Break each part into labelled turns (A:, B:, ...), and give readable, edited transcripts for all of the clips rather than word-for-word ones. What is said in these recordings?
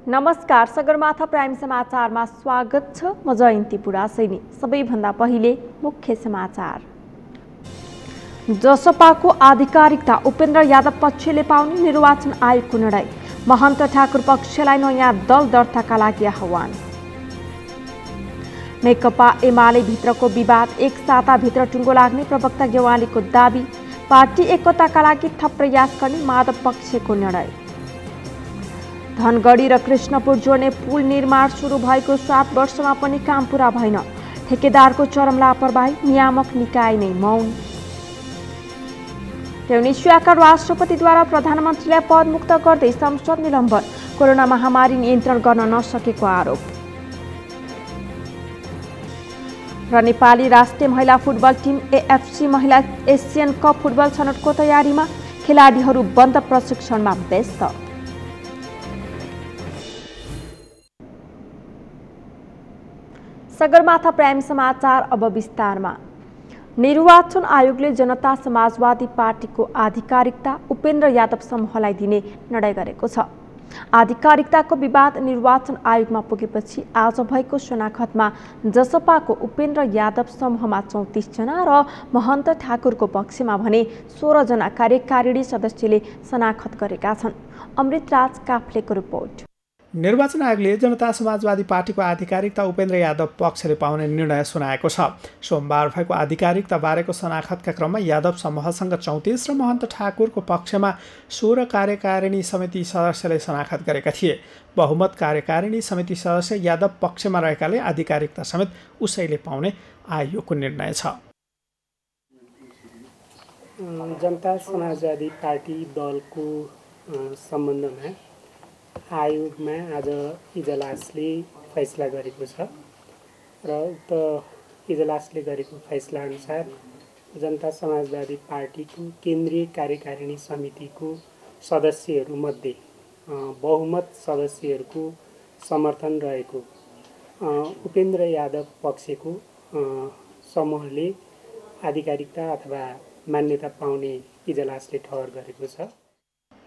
A: नमस्कार, सगरमाथा प्राइम समाचारमा स्वागत छ। म जयन्ती पुरासैनी। सबैभन्दा पहिले मुख्य समाचार। जसपाको आधिकारिकता उपेन्द्र यादव पक्षले पाउने निर्वाचन आयोगको निर्णय। महन्त ठाकुर पक्षलाई नयाँ दल दर्ताका लागि आह्वान। नेकपा एमाले भित्रको विवाद एक साताभित्र टुङ्गो लाग्ने प्रवक्ता गेवालीको दाबी। पार्टी एकताका लागि थप प्रयास गर्ने माधव पक्षको निर्णय। धनगढी र कृष्णपुर जोड्ने पुल निर्माण सुरु भएको 7 वर्षमा पनि काम पूरा भएन। ठेकेदारको चरम लापरवाही, नियामक निकाय नै मौन। ट्युनिसियाका राष्ट्रपतिद्वारा प्रधानमन्त्रीलाई पदमुक्त गर्दै संसद निलम्बन। कोरोना महामारी नियन्त्रण गर्न नसकेको आरोप। र नेपाली राष्ट्रिय महिला फुटबल टिम एएफसी महिला एसियन कप फुटबल छनौटको तयारीमा। खेलाडीहरू बन्द प्रशिक्षणमा व्यस्त। सगरमाथा प्राइम समाचार अब विस्तारमा। निर्वाचन आयोगले जनता समाजवादी पार्टीको आधिकारिकता उपेन्द्र यादव समूहलाई दिने निर्णय गरेको छ। आधिकारिकताको विवाद निर्वाचन आयोगमा पुगेपछि आज भएको शनाखतमा जसपाको उपेन्द्र यादव समूहमा 34 जना र महन्त ठाकुरको पक्षमा भने 16 जना कार्यकारिणी सदस्यले शनाखत गरेका छन्। अमृतराज काफ्लेको रिपोर्ट।
B: निर्वाचन आयोगले जनता समाजवादी पार्टीको आधिकारिकता उपेन्द्र यादव पक्षले पाउने निर्णय सुनाएको छ। सोमबार भएको आधिकारिकता बारेको शनाखतका क्रममा यादव समूहसँग 34 र महन्त ठाकुरको पक्षमा 16 कार्यकारिणी समिति सदस्यले शनाखत गरेका थिए। बहुमत कार्यकारिणी समिति सदस्य यादव पक्षमा रहेकाले आधिकारिकता समेत उसैले पाउने आयोगको निर्णय छ।
C: जनता समाजवादी पार्टी दलको सम्बन्धमा आयोगमा आज इजलासले फैसला गरेको छ र उक्त इजलासले गरेको फैसला अनुसार जनता समाजवादी पार्टीको केन्द्रीय कार्यकारिणी समितिको सदस्यहरूमध्ये बहुमत सदस्यहरूको समर्थन रहेको उपेन्द्र यादव पक्षको समूहले आधिकारिकता अथवा मान्यता पाउने इजलासले ठहर गरेको छ।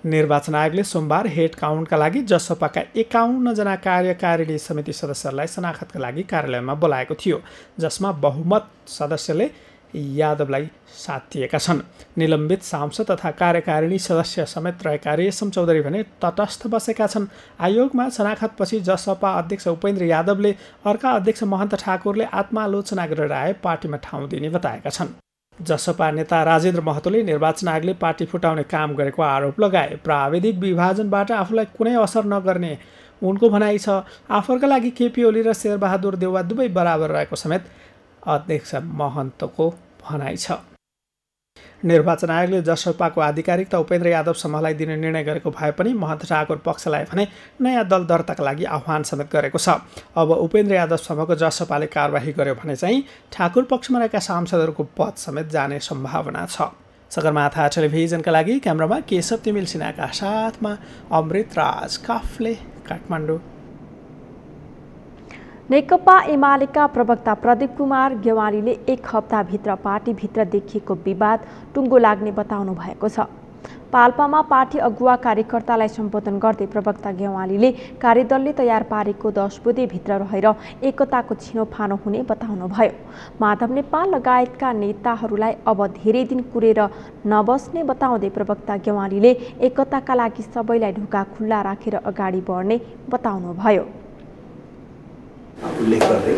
B: निर्वाचन आयोगले सोमबार हेड काउन्टका लागि जसपाका 51 जना कार्यकारिणी समिति सदस्यहरूलाई शनाखतका लागि कार्यालयमा बोलाएको थियो, जसमा बहुमत सदस्यले यादवलाई साथ दिएका छन्। निलम्बित सांसद तथा कार्यकारिणी सदस्य समेत रहेका रेशम चौधरी भने तटस्थ बसेका छन्। आयोगमा शनाखतपछि जसपा अध्यक्ष उपेन्द्र यादवले अर्का अध्यक्ष महन्त ठाकुरले आत्मालोचना गरेर आए पार्टीमा ठाउँ दिने बताएका छन्। जसपा नेता राजेन्द्र महतोले निर्वाचन आयोगले पार्टी फुटाउने काम गरेको आरोप लगाए। प्राविधिक विभाजनबाट आफूलाई कुनै असर नगर्ने उनको भनाइ छ। आफूका लागि केपी ओली र शेरबहादुर देउवा दुवै बराबर रहेको समेत अध्यक्ष महन्तको भनाइ छ। निर्वाचन आयोगले जसपाको आधिकारिकता उपेन्द्र यादव समूहलाई दिने निर्णय गरेको भए पनि महन्त ठाकुर पक्षलाई भने नयाँ दल दर्ताका लागि आह्वान समेत गरेको छ। अब उपेन्द्र यादव समूहको जसपाले कारबाही गर्यो भने चाहिँ ठाकुर पक्षमा रहेका सांसदहरूको पद समेत जाने सम्भावना छ। सगरमाथा टेलिभिजनका लागि क्यामेरामा केशव तिमिल सिन्हाका साथमा अमृतराज काफ्ले, काठमाडौँ।
A: नेकपा एमालेका प्रवक्ता प्रदीप कुमार गेवालीले 1 हप्ताभित्र पार्टीभित्र देखिएको विवाद टुङ्गो लाग्ने बताउनु भएको छ। पाल्पामा पार्टी अगुवा कार्यकर्तालाई सम्बोधन गर्दै प्रवक्ता गेवालीले कार्यदलले तयार पारेको 10 बुँदेभित्र रहेर एकताको छिनोफानो हुने बताउनुभयो। माधव नेपाल लगायतका नेताहरूलाई अब धेरै दिन कुरेर नबस्ने बताउँदै प्रवक्ता गेवालीले एकताका लागि सबैलाई ढोका खुल्ला राखेर अगाडि बढ्ने बताउनुभयो।
D: उल्लेख गर्दै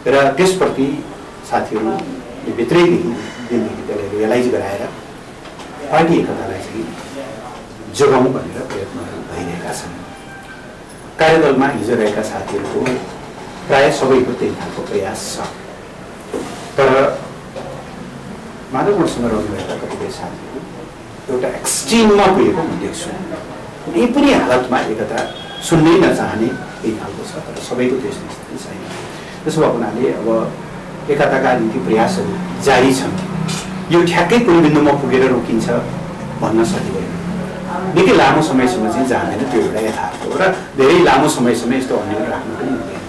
D: र त्यसप्रति साथीहरूले भित्रैदेखि दिनदेखि त्यसलाई रियलाइज गराएर पार्टी एकतालाई चाहिँ जोगाउँ भनेर प्रयत्नहरू भइरहेका छन्। कार्यदलमा हिजो रहेका साथीहरूको प्रायः सबैको त्यही खालको प्रयास छ। तर माधवसँग रहनुभएका कतिपय साथीहरू एउटा एक्सट्रिममा पुगेको म देख्छु। कुनै पनि हालतमा एकता सुन्नै नचाहने यही खालको छ। तर सबैको त्यस्तो स्थिति छैन। त्यसो भएको हुनाले अब एकताका निम्ति प्रयासहरू जारी छन्। यो ठ्याक्कै कुनै बिन्दुमा पुगेर रोकिन्छ भन्न सकिँदैन। निकै लामो समयसम्म चाहिँ जाँदैन, त्यो एउटा यथार्थ हो र धेरै लामो समयसम्म यस्तो अन्यल राख्नु पनि हुँदैन।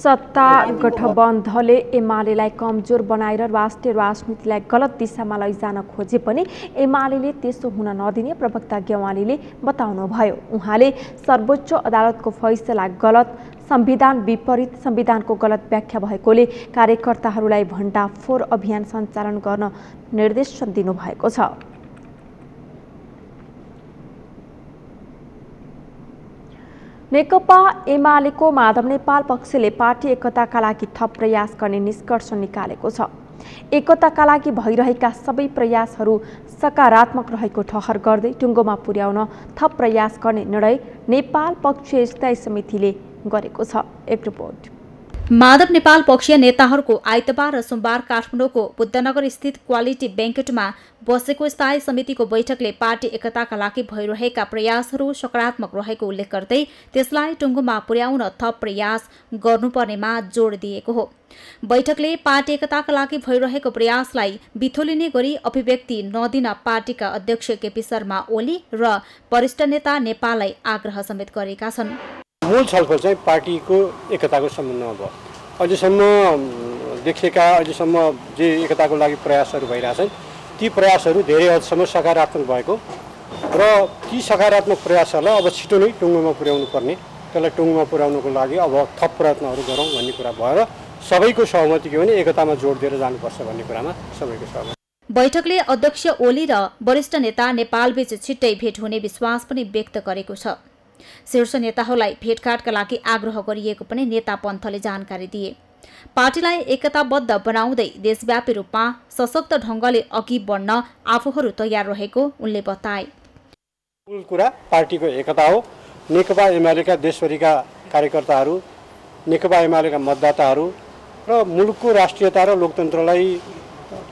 A: सत्ता गठबन्धनले एमालेलाई कमजोर बनाएर राष्ट्रिय राजनीतिलाई गलत दिशामा लैजान खोजे पनि एमालेले त्यसो हुन नदिने प्रवक्ता गेवालीले बताउनुभयो। उहाँले सर्वोच्च अदालतको फैसला गलत, संविधान विपरीत, संविधानको गलत व्याख्या भएकोले कार्यकर्ताहरूलाई भण्डाफोर अभियान सञ्चालन गर्न निर्देशन दिनुभएको छ। नेकपा एमालेको माधव नेपाल पक्षले पार्टी एकताका लागि थप प्रयास गर्ने निष्कर्ष निकालेको छ। एकताका लागि भइरहेका सबै प्रयासहरू सकारात्मक रहेको ठहर गर्दै टुङ्गोमा पुर्याउन थप प्रयास गर्ने निर्णय नेपाल पक्षीय स्थायी समितिले गरेको छ। एक रिपोर्ट।
E: माधव नेपाल पक्षीय नेताहरूको आइतबार र सोमबार काठमाडौँको बुद्धनगर स्थित क्वालिटी बैंकेटमा बसेको स्थायी समितिको बैठकले पार्टी एकताका लागि भइरहेका प्रयासहरू सकारात्मक रहेको उल्लेख गर्दै त्यसलाई टुङ्गोमा पुर्याउन थप प्रयास गर्नुपर्नेमा जोड दिएको हो। बैठकले पार्टी एकताका लागि भइरहेको प्रयासलाई बिथोलिने गरी अभिव्यक्ति नदिन पार्टीका अध्यक्ष केपी शर्मा ओली र वरिष्ठ नेता नेपाललाई आग्रह समेत गरेका छन्।
F: मूल छलफल चाहिँ पार्टीको एकताको सम्बन्धमा भयो। अहिलेसम्म देखिएका अहिलेसम्म जे एकताको लागि प्रयासहरू भइरहेछन् ती प्रयासहरू धेरै हदसम्म सकारात्मक भएको र ती सकारात्मक प्रयासहरूलाई अब छिटो नै टुङ्गोमा पुर्याउनु पर्ने, त्यसलाई टुङ्गोमा पुर्याउनुको लागि अब थप प्रयत्नहरू गरौँ भन्ने कुरा भएर सबैको सहमति के भने एकतामा जोड दिएर जानुपर्छ भन्ने कुरामा सबैको सहमति।
E: बैठकले अध्यक्ष ओली र वरिष्ठ नेता नेपालबीच छिट्टै भेट हुने विश्वास पनि व्यक्त गरेको छ। शीर्ष नेताहरूलाई भेटघाटका लागि आग्रह गरिएको पनि नेता पन्थले जानकारी दिए। पार्टीलाई एकताबद्ध बनाउँदै देशव्यापी रूपमा सशक्त ढङ्गले अघि बढ्न आफूहरू तयार रहेको उनले बताए।
F: मूल कुरा पार्टीको एकता हो। नेकपा एमालेका देशभरिका कार्यकर्ताहरू, नेकपा एमालेका मतदाताहरू र मुलुकको राष्ट्रियता र लोकतन्त्रलाई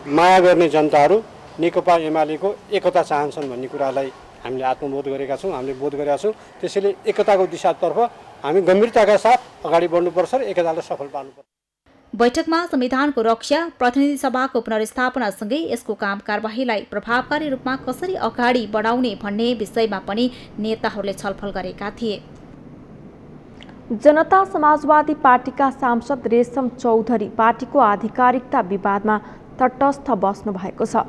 F: माया गर्ने जनताहरू नेकपा एमालेको एकता चाहन्छन् भन्ने कुरालाई हामीले आत्मबोध गरेका छौँ, हामीले बोध गरेका छौँ। त्यसैले एकताको दिशातर्फ हामी गम्भीरताका साथ अगाडि बढ्नुपर्छ र एकतालाई सफल पार्नुपर्छ।
E: बैठकमा संविधानको रक्षा, प्रतिनिधि सभाको पुनर्स्थापनासँगै यसको काम कारबाहीलाई प्रभावकारी रूपमा कसरी अगाडि बढाउने भन्ने विषयमा पनि नेताहरूले छलफल गरेका थिए।
A: जनता समाजवादी पार्टीका सांसद रेशम चौधरी पार्टीको आधिकारिकता विवादमा तटस्थ बस्नु भएको छ।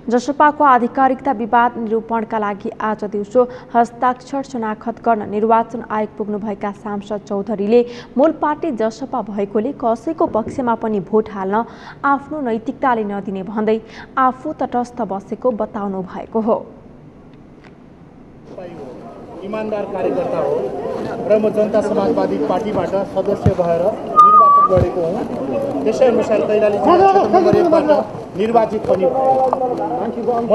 A: जसपाको आधिकारिकता विवाद निरूपणका लागि आज दिउँसो हस्ताक्षर शनाखत गर्न निर्वाचन आयोग पुग्नुभएका सांसद चौधरीले मूल पार्टी जसपा भएकोले कसैको पक्षमा पनि भोट हाल्न आफ्नो नैतिकताले नदिने भन्दै आफू तटस्थ बसेको बताउनु भएको हो।
G: इमानदार कार्यकर्ता हो र म जनता समाजवादी पार्टीबाट सदस्य भएर निर्वाचन गरेको हुँ। त्यसै अनुसार कैलाली क्षेत्रबाट निर्वाचित पनि म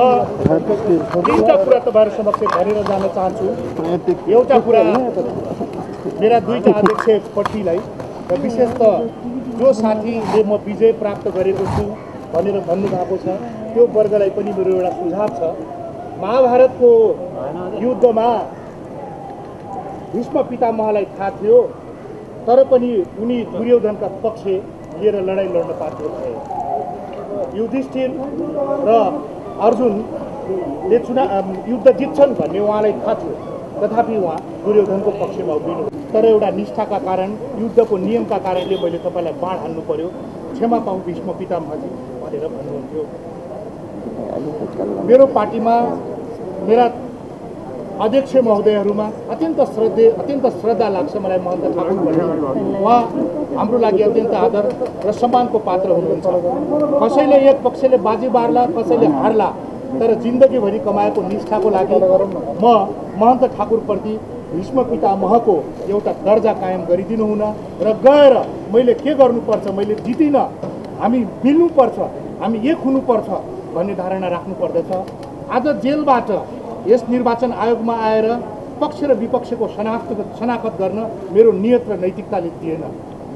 G: तीनटा कुरा तपाईहरु समक्ष भरेर जान चाहन्छु। एउटा कुरा मेरा दुईटा अध्यक्ष पट्टीलाई र विशेषतः जो साथीले म विजय प्राप्त गरेको छु भनेर भन्नुभएको छ त्यो वर्गलाई पनि मेरो एउटा सुझाव छ। महाभारतको युद्धमा भीष्म पितामहलाई थाहा थियो तर पनि उनी दुर्योधनका पक्ष लिएर लडाईँ लड्न बाध्य भए। युधिष्ठिर र अर्जुनले युद्ध जित्छन् भन्ने उहाँलाई थाहा थियो तथापि उहाँ दुर्योधनको पक्षमा उभिनु। तर एउटा निष्ठाका कारण, युद्धको नियमका कारणले मैले तपाईँलाई बाण हान्नु पर्यो, क्षमा पाऊँ भीष्म पितामहजी भनेर भन्नुहुन्थ्यो। मेरो पार्टीमा मेरा अध्यक्ष महोदयहरूमा अत्यन्त श्रद्धा लाग्छ मलाई महन्त ठाकुरप्रति। उहाँ हाम्रो लागि अत्यन्त आदर र सम्मानको पात्र हुनुहुन्छ। कसैले एक पक्षले बाजी बार्ला, कसैले हार्ला, तर जिन्दगीभरि कमाएको निष्ठाको लागि म महन्त ठाकुरप्रति भीष्म पितामहको एउटा दर्जा कायम गरिदिनु हुन र गएर मैले के गर्नुपर्छ, मैले जितिनँ, हामी मिल्नुपर्छ, हामी एक हुनुपर्छ भन्ने धारणा राख्नुपर्दछ। आज जेलबाट यस निर्वाचन आयोगमा आएर पक्ष र विपक्षको शनाखत गर्न मेरो नियत र नैतिकताले दिएन।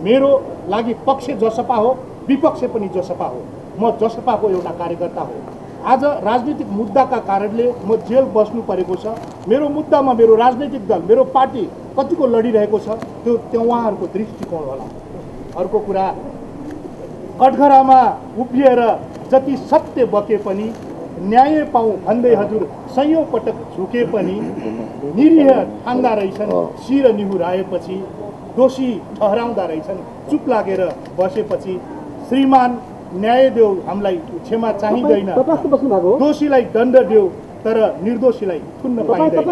G: मेरो लागि पक्ष जसपा हो, विपक्ष पनि जसपा हो। म जसपाको एउटा कार्यकर्ता हो। आज राजनीतिक मुद्दाका कारणले म जेल बस्नु परेको छ। मेरो मुद्दामा मेरो राजनैतिक दल, मेरो पार्टी कतिको लडिरहेको छ त्यो उहाँहरूको दृष्टिकोण होला। अर्को कुरा, कठघरामा उभिएर जति सत्य बके पनि न्याय पाऊँ भन्दै हजुर सयौं पटक झुके पनि निरीह ठान्दा रहेछन् शिर निहुराएपछि। दोषी ठहराउँदा रहेछन् चुप लागेर बसेपछि श्रीमान न्याय देऊ, हामीलाई क्षमा चाहिँदैन, दोषीलाई दण्ड देऊ तर निर्दोषीलाई थुन्न पाइँदैन।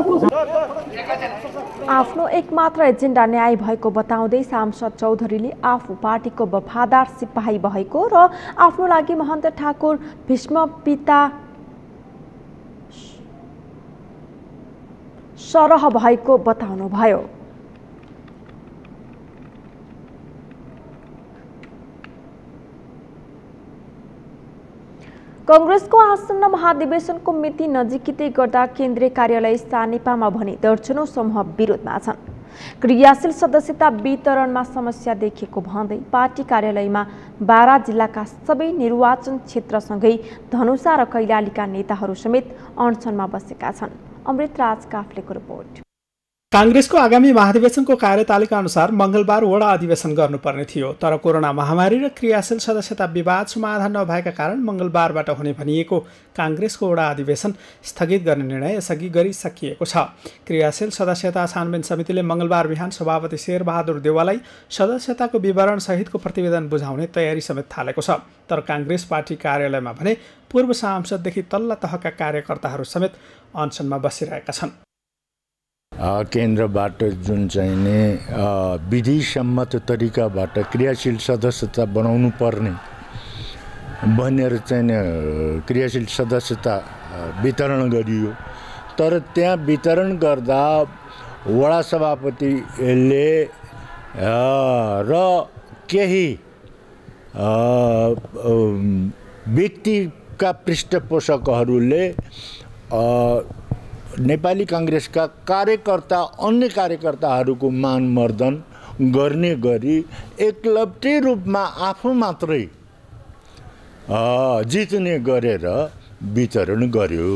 A: आफ्नो एकमात्र एजेन्डा न्याय भएको बताउँदै सांसद चौधरीले आफू पार्टीको वफादार सिपाही भएको र आफ्नो लागि महन्त ठाकुर भीष्म पिता सरह भएको बताउनुभयो। कांग्रेसको आसन्न महाधिवेशनको मिति नजिकै गर्दा केन्द्रीय कार्यालय सानेपामा भने दर्जनौं समूह विरोधमा छन्। क्रियाशील सदस्यता वितरणमा समस्या देखिएको भन्दै पार्टी कार्यालयमा 12 जिल्लाका सबै निर्वाचन क्षेत्रसँगै धनुषा र कैलालीका नेताहरू समेत अनसनमा बसेका छन्। अमृत राज काफ्लेको रिपोर्ट।
B: कांग्रेसको आगामी महाधिवेशनको कार्यतालिका अनुसार मंगलबार वडा अधिवेशन गर्नुपर्ने थियो, तर कोरोना महामारी र क्रियाशील सदस्यता विवाद समाधान नभएका कारण मंगलबारबाट हुने भनिएको कांग्रेसको वडा अधिवेशन स्थगित गर्ने निर्णय यसअघि गरिसकिएको छ। क्रियाशील सदस्यता छानबिन समितिले मंगलबार बिहान सभापति शेरबहादुर देउवालाई सदस्यताको विवरण सहितको प्रतिवेदन बुझाउने तयारी समेत थालेको छ। तर कांग्रेस पार्टी कार्यालयमा भने पूर्व सांसददेखि तल्ला तहका कार्यकर्ताहरू समेत अनसनमा बसिरहेका छन्।
H: केन्द्रबाट जुन चाहिँ नि विधिसम्मत तरिकाबाट क्रियाशील सदस्यता बनाउनु पर्ने भनेर चाहिँ क्रियाशील सदस्यता वितरण गरियो, तर त्यहाँ वितरण गर्दा वडा सभापतिले र केही व्यक्तिका पृष्ठपोषकहरूले नेपाली कांग्रेसका कार्यकर्ता अन्य कार्यकर्ताहरूको मानमर्दन गर्ने गरी एकलप्टे रूपमा आफू मात्रै जित्ने गरेर वितरण गर्यो।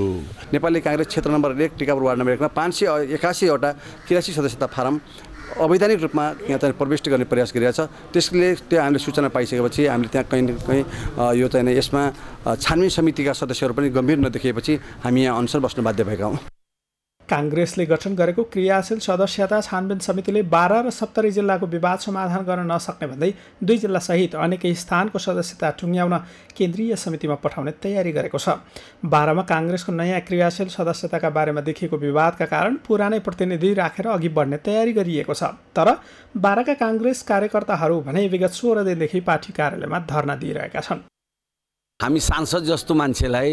I: नेपाली कांग्रेस क्षेत्र नम्बर 1 टिकापुर वार्ड नम्बर 1 मा 581 वटा क्रियाशील सदस्यता फारम अवैधानिक रूपमा यहाँ चाहिँ प्रविष्ट गर्ने प्रयास गरिरहेछ। त्यसले त्यो हामीले सूचना पाइसकेपछि हामीले त्यहाँ कहीँ न कहीँ यो चाहिँ यसमा छानबिन समितिका सदस्यहरू पनि गम्भीर नदेखिएपछि हामी यहाँ अनसन बस्न बाध्य भएका हौँ।
B: कांग्रेसले गठन गरेको क्रियाशील सदस्यता छानबिन समितिले 12 र 70 जिल्लाको विवाद समाधान गर्न नसक्ने भन्दै 2 जिल्ला सहित अनेकै स्थानको सदस्यता टुङ्ग्याउन केन्द्रीय समितिमा पठाउने तयारी गरेको छ। 12 मा कांग्रेसको नयाँ क्रियाशील सदस्यताका बारेमा देखिएको विवादका कारण पुरानै प्रतिनिधि राखेर अघि बढ्ने तयारी गरिएको छ। तर 12 का कांग्रेस कार्यकर्ताहरू भने विगत 16 दिनदेखि पार्टी कार्यालयमा धरना दिइरहेका छन्।
J: हामी सांसद जस्तो मान्छेलाई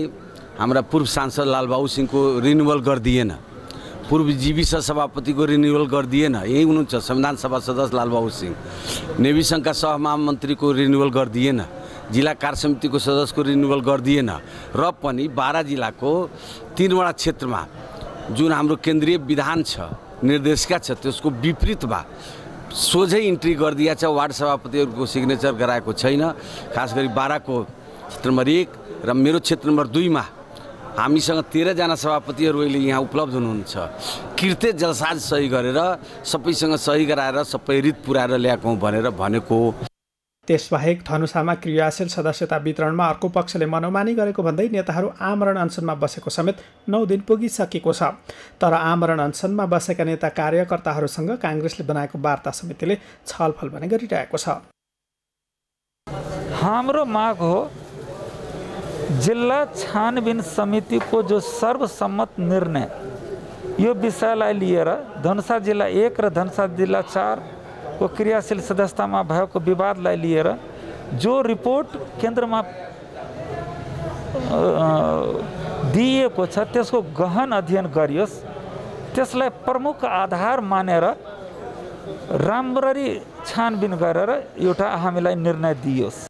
J: हाम्रा पूर्व सांसद लालबाबु सिंहको रिन्युअल गरिदिएन, पूर्व जीविस सभापतिको रिन्युअल गरिदिएन, यही हुनुहुन्छ संविधान सभा सदस्य लालबाबु सिंह, नेवी सङ्घका सहमहामन्त्रीको रिन्युअल गरिदिएन, जिल्ला कार्य समितिको सदस्यको रिन्युअल गरिदिएन र पनि 12 जिल्लाको 3 वटा क्षेत्रमा जुन हाम्रो केन्द्रीय विधान छ निर्देशिका छ त्यसको विपरीतमा सोझै इन्ट्री गरिदिया छ। वार्ड सभापतिहरूको सिग्नेचर गराएको छैन। खास गरी 12 को क्षेत्र नम्बर 1 र मेरो क्षेत्र नम्बर 2 मा हामीसँग 13 जना सभापतिहरू अहिले यहाँ उपलब्ध हुनुहुन्छ। कृत्य जलसाज सही गरेर सबैसँग सही गराएर सबै रित पुर्याएर ल्याएको भनेर भनेको।
B: त्यसबाहेक धनुषामा क्रियाशील सदस्यता वितरणमा अर्को पक्षले मनोमानी गरेको भन्दै नेताहरू आमरण अनसनमा बसेको समेत 9 दिन पुगिसकेको छ। तर आमरण अनसनमा बसेका नेता कार्यकर्ताहरूसँग कांग्रेसले बनाएको वार्ता समितिले छलफल भने गरिरहेको छ।
K: हाम्रो माग हो जिल्ला छानबिन समितिको जो सर्वसम्मत निर्णय यो विषयलाई लिएर धनुषा जिल्ला 1 र धनुषा जिल्ला 4 को क्रियाशील सदस्यतामा भएको विवादलाई लिएर जो रिपोर्ट केन्द्रमा दिएको छ त्यसको गहन अध्ययन गरियोस्, त्यसलाई प्रमुख आधार मानेर राम्ररी छानबिन गरेर एउटा हामीलाई निर्णय दियोस्।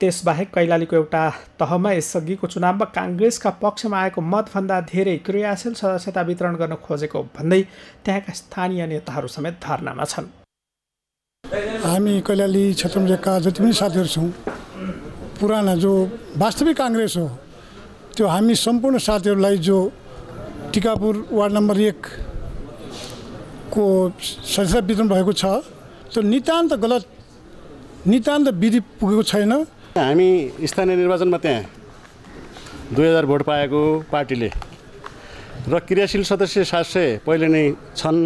B: त्यसबाहेक कैलालीको एउटा तहमा यसअघिको चुनावमा कांग्रेसका पक्षमा आएको मतभन्दा धेरै क्रियाशील सदस्यता वितरण गर्न खोजेको भन्दै त्यहाँका स्थानीय नेताहरू समेत धरनामा छन्।
L: हामी कैलाली क्षेत्रमा जति पनि साथीहरू छौँ, पुराना जो वास्तविक कांग्रेस हो त्यो हामी सम्पूर्ण साथीहरूलाई जो टिकापुर वार्ड नम्बर 1 को सदस्यता वितरण भएको छ त्यो नितान्त गलत, नितान्त विधि पुगेको छैन।
F: हामी स्थानीय निर्वाचनमा त्यहाँ 2000 भोट पाएको पार्टीले र क्रियाशील सदस्य 700 पहिले नै छन्।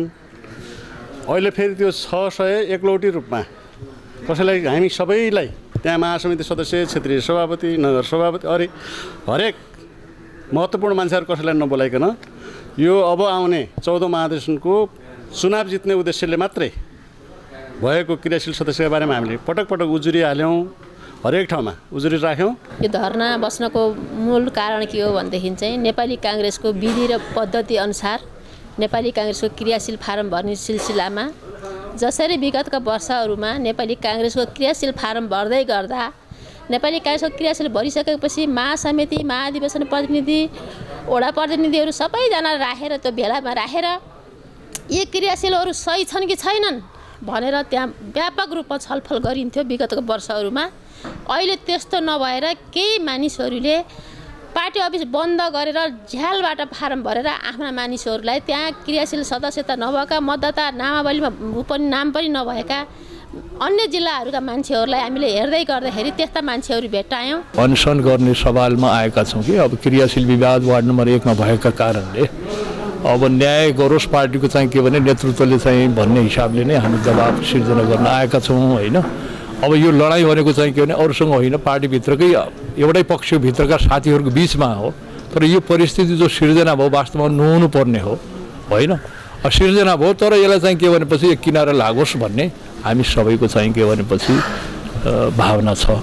F: अहिले फेरि त्यो 600 एकलौटी रूपमा कसैलाई हामी सबैलाई त्यहाँ महासमिति सदस्य, क्षेत्रीय सभापति, नगर सभापति, हरेक महत्त्वपूर्ण मान्छेहरू कसैलाई नबोलाइकन यो अब आउने 14औं महाधिवेशनको चुनाव जित्ने उद्देश्यले मात्रै भएको क्रियाशील सदस्यका बारेमा हामीले पटक पटक उजुरी हाल्यौँ, हरेक ठाउँमा उजुरी राख्यौँ।
M: यो धरना बस्नको मूल कारण के हो भनेदेखि चाहिँ नेपाली काङ्ग्रेसको विधि र पद्धति अनुसार नेपाली काङ्ग्रेसको क्रियाशील फारम भर्ने सिलसिलामा जसरी विगतका वर्षहरूमा नेपाली काङ्ग्रेसको क्रियाशील फारम भर्दै गर्दा नेपाली काङ्ग्रेसको क्रियाशील भरिसकेपछि महासमिति, महाधिवेशन प्रतिनिधि, वडा प्रतिनिधिहरू सबैजना राखेर त्यो भेलामा राखेर यी क्रियाशीलहरू सही छन् कि छैनन् भनेर त्यहाँ व्यापक रूपमा छलफल गरिन्थ्यो विगतको वर्षहरूमा। अहिले त्यस्तो नभएर केही मानिसहरूले पार्टी अफिस बन्द गरेर झ्यालबाट फारम भरेर आफ्ना मानिसहरूलाई त्यहाँ क्रियाशील सदस्यता नभएका, मतदाता नामावलीमा पनि नाम पनि नभएका अन्य जिल्लाहरूका मान्छेहरूलाई हामीले हेर्दै गर्दाखेरि त्यस्ता मान्छेहरू भेट्टायौँ।
N: अनसन गर्ने सवालमा आएका छौँ कि अब क्रियाशील विवाद वार्ड नम्बर 1 मा भएका कारणले अब न्याय गरोस् पार्टीको चाहिँ के भने नेतृत्वले चाहिँ भन्ने हिसाबले नै हामी दबाब सिर्जना गर्न आएका छौँ होइन। अब यो लडाइँ भनेको चाहिँ के भने अरूसँग होइन, पार्टीभित्रकै एउटै पक्षभित्रका साथीहरूको बिचमा हो। तर यो परिस्थिति जो सिर्जना भयो वास्तवमा नहुनु पर्ने हो होइन, सिर्जना भयो तर यसलाई चाहिँ के भनेपछि एक किनारा लागोस् भन्ने हामी सबैको चाहिँ के भनेपछि भावना छ।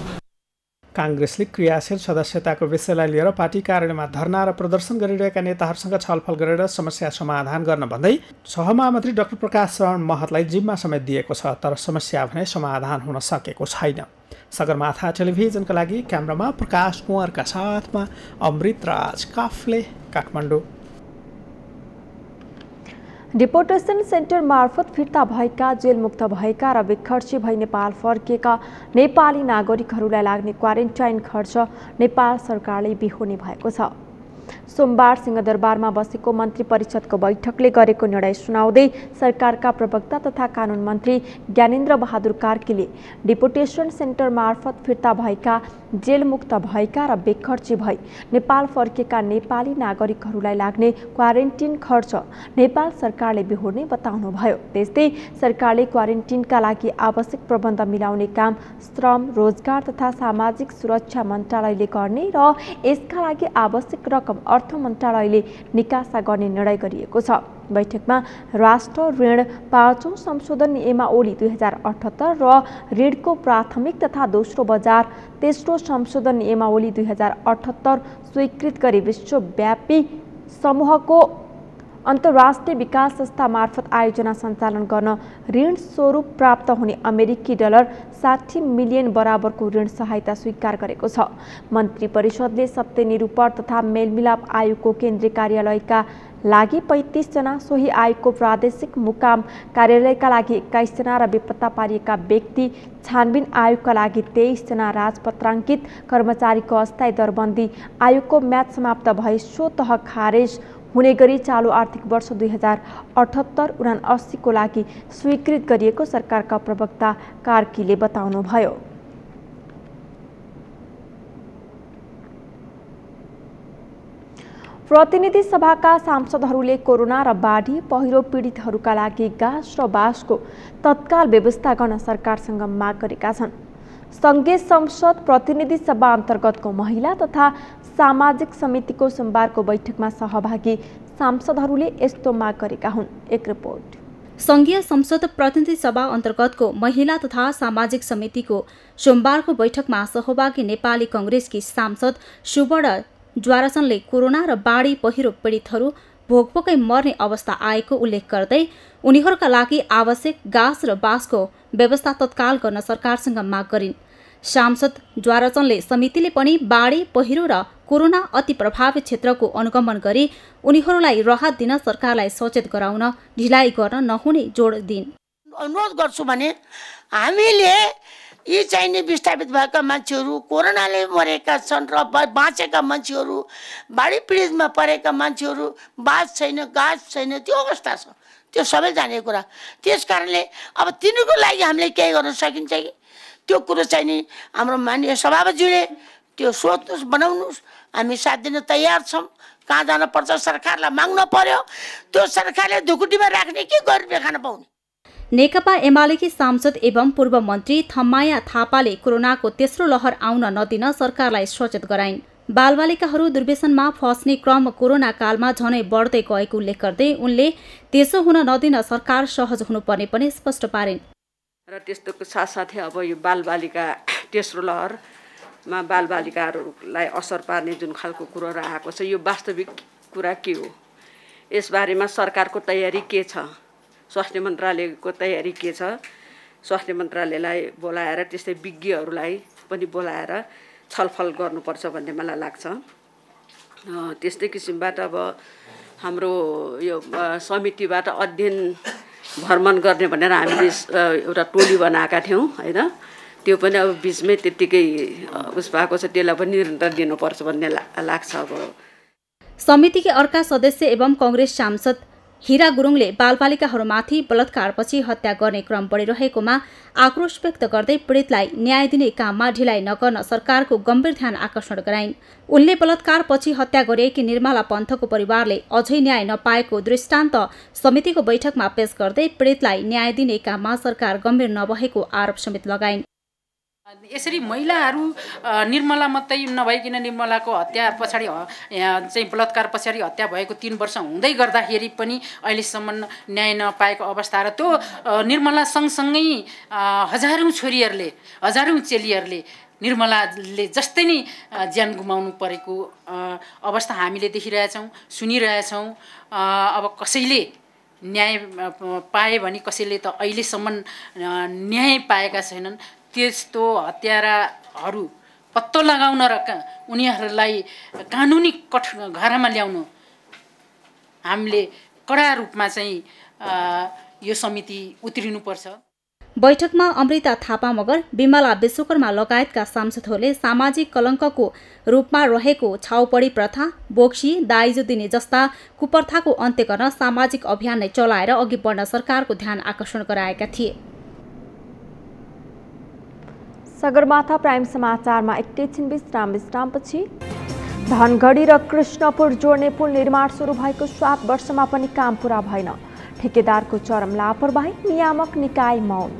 B: काङ्ग्रेसले क्रियाशील सदस्यताको विषयलाई लिएर पार्टी कार्यालयमा धरना र प्रदर्शन गरिरहेका नेताहरूसँग छलफल गरेर समस्या समाधान गर्न भन्दै सहमहामन्त्री डाक्टर प्रकाश शरण महतलाई जिम्मा समेत दिएको छ, तर समस्या भने समाधान हुन सकेको छैन। सगरमाथा टेलिभिजनका लागि क्यामेरामा प्रकाश कुँवरका साथमा अमृतराज काफले, काठमाडौँ।
A: डिपोर्टेसन सेन्टर मार्फत फिर्ता भएका, जेलमुक्त भएका र बेखर्ची भई नेपाल फर्किएका नेपाली नागरिकहरूलाई लाग्ने क्वारेन्टाइन खर्च नेपाल सरकारले बिहोर्ने भएको छ। सोमबार सिंहदरबारमा बसेको मन्त्री परिषदको बैठकले गरेको निर्णय सुनाउँदै सरकारका प्रवक्ता तथा कानुन मन्त्री ज्ञानेन्द्र बहादुर कार्कीले डिपोर्टेसन सेन्टर मार्फत फिर्ता भएका, जेलमुक्त भएका र बेखर्ची भई नेपाल फर्केका नेपाली नागरिकहरूलाई लाग्ने क्वारेन्टिन खर्च नेपाल सरकारले बिहोर्ने बताउनुभयो। त्यस्तै सरकारले क्वारेन्टिनका लागि आवश्यक प्रबन्ध मिलाउने काम श्रम, रोजगार तथा सामाजिक सुरक्षा मन्त्रालयले गर्ने र यसका लागि आवश्यक रकम अर्थ मन्त्रालयले निकासा गर्ने निर्णय गरिएको छ। बैठकमा राष्ट्र ऋण 5औं संशोधन नियमावली 2078 र ऋणको प्राथमिक तथा दोस्रो बजार तेस्रो संशोधन नियमावली 2078 स्वीकृत गरी विश्वव्यापी समूहको अन्तर्राष्ट्रिय विकास संस्था मार्फत आयोजना सञ्चालन गर्न ऋण स्वरूप प्राप्त हुने अमेरिकी डलर 60 मिलियन बराबरको ऋण सहायता स्वीकार गरेको छ। मन्त्री परिषदले सत्य निरूपण तथा मेलमिलाप आयोगको केन्द्रीय कार्यालयका लागि 35 जना, सोही आयोगको प्रादेशिक मुकाम कार्यालयका लागि 21 जना र बेपत्ता पारिएका व्यक्ति छानबिन आयोगका लागि 23 जना, राजपत्राङ्कित कर्मचारीको अस्थायी दरबन्दी आयोगको म्याद समाप्त भए स्वतः खारेज हुने गरी चालु आर्थिक वर्ष 2078-79 को लागि स्वीकृत गरिएको सरकारका प्रवक्ता कार्कीले बताउनुभयो। प्रतिनिधि सभाका सांसदहरूले कोरोना र बाढी पहिरो पीडितहरूका लागि गाँस र बाँसको तत्काल व्यवस्था गर्न सरकारसँग माग गरेका छन्। संघीय संसद प्रतिनिधि सभा अन्तर्गतको महिला तथा सामाजिक समितिको सोमबारको बैठकमा सहभागी सांसदहरूले यस्तो माग गरेका हुन्। एक रिपोर्ट।
E: संघीय संसद प्रतिनिधि सभा अन्तर्गतको महिला तथा सामाजिक समितिको सोमबारको बैठकमा सहभागी नेपाली कांग्रेसकी सांसद सुवर्ण ज्वारासनले कोरोना र बाढी पहिरो पीडितहरू भोकभोकै मर्ने अवस्था आएको उल्लेख गर्दै उनीहरूका लागि आवश्यक गाँस र बाँसको व्यवस्था तत्काल गर्न सरकारसँग माग गरिन्। सांसद ज्वाराचनले समितिले पनि बाढी पहिरो र कोरोना अति प्रभावित क्षेत्रको अनुगमन गरी उनीहरूलाई राहत दिन सरकारलाई सचेत गराउन ढिलाइ गर्न नहुने जोड दिइन्।
O: अनुरोध गर्छु भने हामीले यी चाहिने विस्थापित भएका मान्छेहरू, कोरोनाले मरेका छन् र बाँचेका मान्छेहरू, बाढी पीडितमा परेका मान्छेहरू, बाँस छैन, गाँस छैन, त्यो अवस्था छ, त्यो सबै जानेको कुरा। त्यस कारणले अब तिनीहरूको लागि हामीले केही गर्न सकिन्छ कि त्यो कुरो चाहिँ नि हाम्रो माननीय सभापतिज्यूले त्यो सोच्नुहोस्, बनाउनुहोस्। हामी साथ दिन तयार छौँ। कहाँ जानुपर्छ सरकारलाई माग्न पर्यो, त्यो सरकारले ढुकुटीमा राख्ने कि गरिब खान पाउने।
E: नेकपा एमालेकी सांसद एवं पूर्व मन्त्री थम्माया थापाले कोरोनाको तेस्रो लहर आउन नदिन सरकारलाई सचेत गराइन्। बालबालिकाहरू दुर्व्यसनमा फस्ने क्रम कोरोना कालमा झनै बढ्दै गएको उल्लेख गर्दै उनले त्यसो हुन नदिन सरकार सहज हुनुपर्ने पनि स्पष्ट पारिन्।
P: र त्यस्तोको साथसाथै अब यो बालबालिका तेस्रो लहरमा बालबालिकाहरूलाई असर पार्ने जुन खालको कुरो आएको छ यो वास्तविक कुरा के हो, यसबारेमा सरकारको तयारी के छ, स्वास्थ्य मन्त्रालयको तयारी के छ, स्वास्थ्य मन्त्रालयलाई बोलाएर त्यस्तै विज्ञहरूलाई पनि बोलाएर छलफल गर्नुपर्छ भन्ने मलाई लाग्छ। त्यस्तै किसिमबाट अब हाम्रो यो समितिबाट अध्ययन भ्रमण गर्ने भनेर हामीले एउटा टोली बनाएका थियौँ होइन, त्यो पनि अब बिचमै त्यत्तिकै उस भएको छ, त्यसलाई पनि निरन्तर दिनुपर्छ भन्ने लाग्छ। अब
E: समितिकी अर्का सदस्य एवं कांग्रेस सांसद हीरा गुरुङले बालबालिकाहरूमाथि बलात्कारपछि हत्या गर्ने क्रम बढिरहेकोमा आक्रोश व्यक्त गर्दै पीडितलाई न्याय दिने काममा ढिलाइ नगर्न सरकारको गम्भीर ध्यान आकर्षण गराइन्। उनले बलात्कारपछि हत्या गरिएकी निर्मला पन्थको परिवारले अझै न्याय नपाएको दृष्टान्त समितिको बैठकमा पेश गर्दै पीडितलाई न्याय दिने काममा सरकार गम्भीर नभएको आरोप समेत लगाइन्।
Q: यसरी महिलाहरू निर्मला मात्रै नभइकन निर्मलाको हत्या पछाडि चाहिँ बलात्कार पछाडि हत्या भएको 3 वर्ष हुँदै गर्दाखेरि पनि अहिलेसम्म न्याय नपाएको अवस्था र त्यो निर्मला सँगसँगै हजारौँ छोरीहरूले हजारौँ चेलीहरूले निर्मलाले जस्तै नै ज्यान गुमाउनु परेको अवस्था हामीले देखिरहेछौँ, सुनिरहेछौँ। अब कसैले न्याय पाए भने कसैले त अहिलेसम्म न्याय पाएका छैनन्। त्यस्तो हत्याराहरू पत्तो लगाउन र उनीहरूलाई कानुनी घेरामा ल्याउनु हामीले कडा रूपमा चाहिँ यो समिति उत्रिनुपर्छ।
E: बैठकमा अमृता थापा मगर, विमला विश्वकर्मा लगायतका सांसदहरूले सामाजिक कलङ्कको रूपमा रहेको छाउपडी प्रथा, बोक्सी, दाइजो दिने जस्ता कुप्रथाको अन्त्य गर्न सामाजिक अभियान नै चलाएर अघि बढ्न सरकारको ध्यान आकर्षण गराएका थिए।
A: सगरमाथा प्राइम समाचारमा एकैछिन विश्रामपछि धनगढी र कृष्णपुर जोड्ने पुल निर्माण सुरु भएको 7 वर्षमा पनि काम पूरा भएन। ठेकेदारको चरम लापरवाही, नियामक निकाय मौन।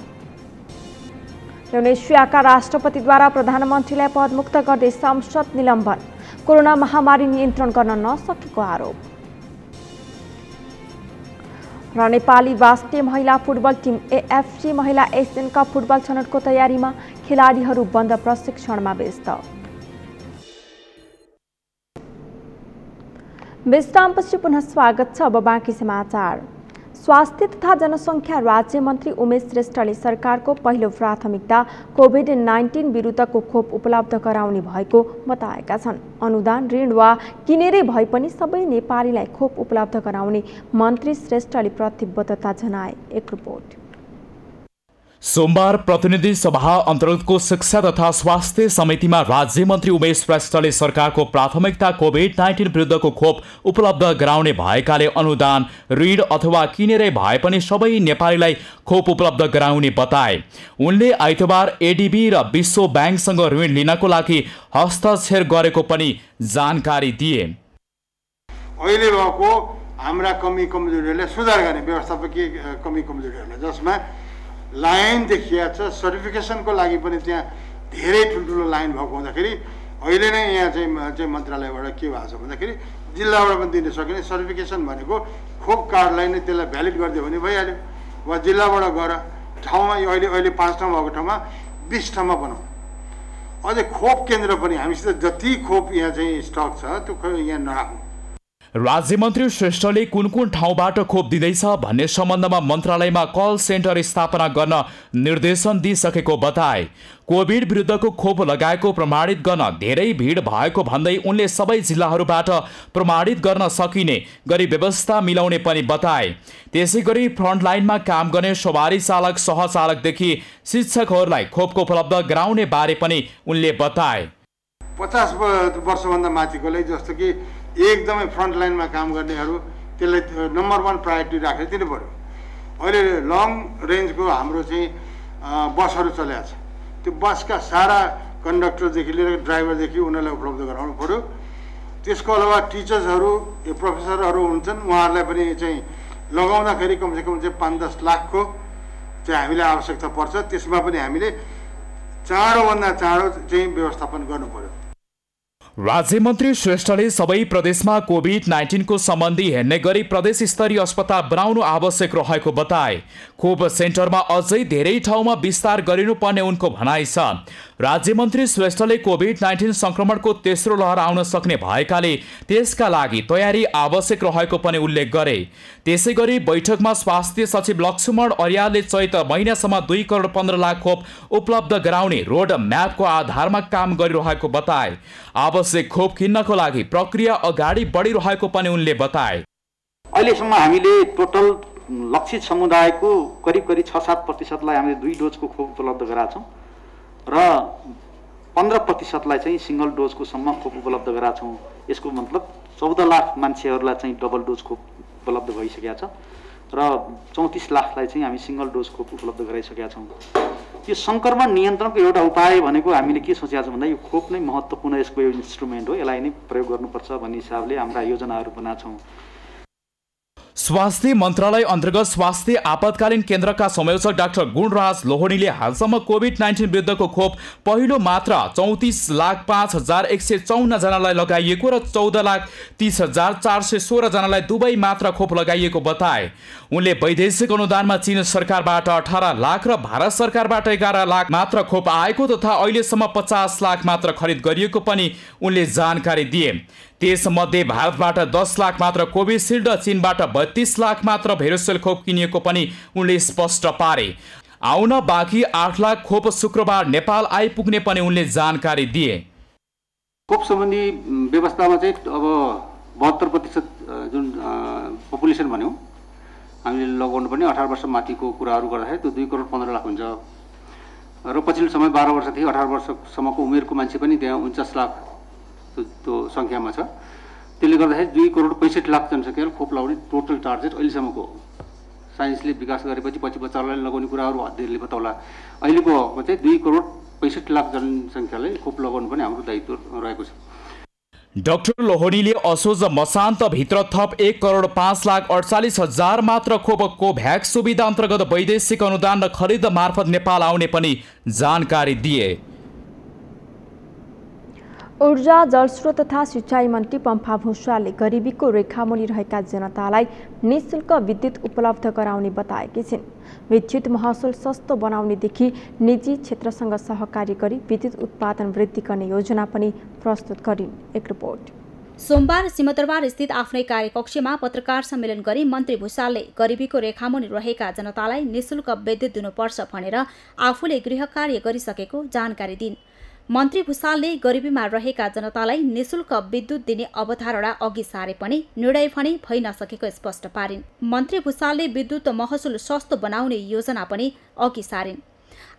A: इन्डोनेसियाका राष्ट्रपतिद्वारा प्रधानमन्त्रीलाई पदमुक्त गर्दै संसद निलम्बन। कोरोना महामारी नियन्त्रण गर्न नसकेको आरोप। र नेपाली राष्ट्रिय महिला फुटबल टिम एएफसी महिला एसियन कप फुटबल छनौटको तयारीमा, खेलाडीहरू बन्द प्रशिक्षणमा व्यस्त। विश्रामपछि पुनः स्वागत छ। अब बाँकी समाचार। स्वास्थ्य तथा जनसङ्ख्या राज्य मन्त्री उमेश श्रेष्ठले सरकारको पहिलो प्राथमिकता कोभिड-19 विरुद्धको खोप उपलब्ध गराउने भएको बताएका छन्। अनुदान, ऋण वा किनेरै भए पनि सबै नेपालीलाई खोप उपलब्ध गराउने मन्त्री श्रेष्ठले प्रतिबद्धता जनाए। एक रिपोर्ट।
R: सोमबार प्रतिनिधि सभा अन्तर्गतको शिक्षा तथा स्वास्थ्य समितिमा राज्य मन्त्री उमेश श्रेष्ठले सरकारको प्राथमिकता कोभिड-19 विरुद्धको खोप उपलब्ध गराउने भएकाले अनुदान, ऋण अथवा किनेरै भए पनि सबै नेपालीलाई खोप उपलब्ध गराउने बताए। उनले आइतबार एडीबी र विश्व ब्याङ्कसँग ऋण लिनको लागि हस्ताक्षर गरेको पनि जानकारी दिए।
S: अहिले भएको हाम्रा कमी कमजोरीहरूलाई सुधार गर्ने व्यवस्थापकीय कमी कमजोरीहरूलाई जसमा लाइन देखिया छ, सर्टिफिकेसनको लागि पनि त्यहाँ धेरै ठुल्ठुलो लाइन भएको हुँदाखेरि अहिले नै यहाँ चाहिँ मन्त्रालयबाट के भएको छ भन्दाखेरि जिल्लाबाट पनि दिन सकिने। सर्टिफिकेसन भनेको खोप कार्डलाई नै त्यसलाई भ्यालिड गरिदियो भने भइहाल्यो, वा जिल्लाबाट गएर ठाउँमा अहिले 5 ठाउँ भएको ठाउँमा 20 ठाउँमा बनाऊ। अझै खोप केन्द्र पनि हामीसित जति खोप यहाँ चाहिँ स्टक छ त्यो यहाँ नराख्नु।
R: राज्य मन्त्री श्रेष्ठले कुन कुन ठाउँबाट खोप दिँदैछ भन्ने सम्बन्धमा मन्त्रालयमा कल सेन्टर स्थापना गर्न निर्देशन दिइसकेको बताए। कोभिड विरुद्धको खोप लगाएको प्रमाणित गर्न धेरै भिड भएको भन्दै उनले सबै जिल्लाहरूबाट प्रमाणित गर्न सकिने गरी व्यवस्था मिलाउने पनि बताए। त्यसैगरी फ्रन्टलाइनमा काम गर्ने सवारी चालक, सहचालकदेखि शिक्षकहरूलाई खोपको उपलब्ध गराउने बारे पनि उनले बताए।
S: 50 वर्षभन्दा माथिकोलाई जस्तो कि एकदमै फ्रन्ट लाइनमा काम गर्नेहरू त्यसलाई नम्बर 1 प्रायोरिटी राखेर दिनु पर्यो। अहिले लङ रेन्जको हाम्रो चाहिँ बसहरू चलेको छ, त्यो बसका सारा कन्डक्टरदेखि लिएर ड्राइभरदेखि उनीहरूलाई उपलब्ध गराउनु पर्यो। त्यसको अलावा टिचर्सहरू, प्रोफेसरहरू हुन्छन्, उहाँहरूलाई पनि चाहिँ लगाउँदाखेरि कमसेकम चाहिँ 5-10 लाखको चाहिँ हामीलाई आवश्यकता पर्छ। त्यसमा पनि हामीले चाँडोभन्दा चाँडो चाहिँ व्यवस्थापन गर्नु पर्यो।
R: राज्यमन्त्री श्रेष्ठले सबै प्रदेशमा कोभिड-19 को सम्बन्धी हेर्ने गरी प्रदेश स्तरीय अस्पताल बनाउनु आवश्यक रहेको बताए। खोप सेन्टरमा अझै धेरै ठाउँमा विस्तार गरिनुपर्ने उनको भनाइ छ। राज्यमन्त्री श्रेष्ठले कोभिड-19 संक्रमणको तेस्रो लहर आउन सक्ने भएकाले त्यसका लागि तयारी आवश्यक रहेको पनि उल्लेख गरे। त्यसैगरी बैठकमा स्वास्थ्य सचिव लक्ष्मण अर्यालले चैत महिनासम्म 2 करोड 15 लाख खोप उपलब्ध गराउने रोड म्यापको आधारमा काम गरिरहेको बताए। आवश्यक खोप किन्नको लागि प्रक्रिया अगाडि बढिरहेको पनि उनले बताए।
T: अहिलेसम्म हामीले टोटल लक्षित समुदायको करिब 6-7% हामीले 2 डोजको खोप उपलब्ध गराएको छौँ र 15% चाहिँ सिंगल डोजको सम्म खोप उपलब्ध गराएको छौँ। यसको मतलब 14 लाख मान्छेहरूलाई चाहिँ डबल डोज खोप उपलब्ध भइसकेको छ र 34 लाखलाई चाहिँ हामी सिंगल डोज खोप उपलब्ध गराइसकेका छौँ। यो संक्रमण नियन्त्रणको एउटा उपाय भनेको हामीले के सोचेका छौँ भन्दा यो खोप नै महत्त्वपूर्ण यसको एउटा इन्स्ट्रुमेन्ट हो, यसलाई नै प्रयोग गर्नुपर्छ भन्ने हिसाबले हाम्रा योजनाहरू बनाएका छौँ।
R: स्वास्थ्य मन्त्रालय अन्तर्गत स्वास्थ्य आपतकालीन केन्द्रका संयोजक डाक्टर गुणराज लोहनीले हालसम्म कोभिड-19 विरुद्धको खोप पहिलो मात्रा 34,05,154 जनालाई लगाइएको र 14,30,416 जनालाई दुवै मात्रा खोप लगाइएको बताए। उनले वैदेशिक अनुदानमा चीन सरकारबाट 18 लाख र भारत सरकारबाट 11 लाख मात्र खोप आएको तथा अहिलेसम्म 50 लाख मात्र खरिद गरिएको पनि उनले जानकारी दिए। त्यसमध्ये भारतबाट 10 लाख मात्र कोभिसिल्ड र चीनबाट 32 लाख मात्र भेरोसेल खोप किनिएको पनि उनले स्पष्ट पारे। आउन बाँकी 8 लाख खोप शुक्रबार नेपाल आइपुग्ने पनि उनले जानकारी दिए।
T: खोप सम्बन्धी व्यवस्थामा चाहिँ अब 72% जुन पपुलेसन भन्यौँ हामीले लगाउनु पर्ने 18 वर्ष माथिको कुराहरू गर्दाखेरि त्यो 2 करोड 15 लाख हुन्छ र पछिल्लो समय 12 वर्षदेखि 18 वर्षसम्मको उमेरको मान्छे पनि त्यहाँ 49 लाख त्यो सङ्ख्यामा छ। त्यसले गर्दाखेरि 2 करोड 65 लाख जनसङ्ख्यालाई खोप लगाउने टोटल टार्गेट अहिलेसम्मको साइन्सले विकास गरेपछि पछि बच्चालाई लगाउने कुराहरू अध्ययनले बताउला। अहिलेको चाहिँ 2 करोड 65 लाख जनसङ्ख्यालाई खोप लगाउनु पनि हाम्रो दायित्व रहेको छ।
R: डाक्टर लोहनीले असोज मसान्तभित्र थप 1 करोड 5,48,000 मात्र खोप कोभ्याक्स सुविधा अन्तर्गत वैदेशिक अनुदान र खरिद मार्फत नेपाल आउने पनि जानकारी दिए।
A: ऊर्जा, जलस्रोत तथा सिंचाई मन्त्री पम्फा भुषालले गरिबीको रेखामुनि रहेका जनतालाई निःशुल्क विद्युत उपलब्ध गराउने बताएकी छिन्। विद्युत महसुल सस्तो बनाउनेदेखि निजी क्षेत्रसँग सहकारी गरी विद्युत उत्पादन वृद्धि गर्ने योजना पनि प्रस्तुत गरिन्। एक रिपोर्ट।
E: सोमबार सिंहदरबार स्थित आफ्नै कार्यकक्षमा पत्रकार सम्मेलन गरी मन्त्री भुषालले गरिबीको रेखामुनि रहेका जनतालाई निःशुल्क विद्युत दिनुपर्छ भनेर आफूले गृह कार्य गरिसकेको जानकारी दिन्। मन्त्री भुषालले गरिबीमा रहेका जनतालाई निःशुल्क विद्युत दिने अवधारणा अघि सारे पनि निर्णय भने भइ नसकेको स्पष्ट पारिन्। मन्त्री भुषालले विद्युत महसुल सस्तो बनाउने योजना पनि अघि सारिन्।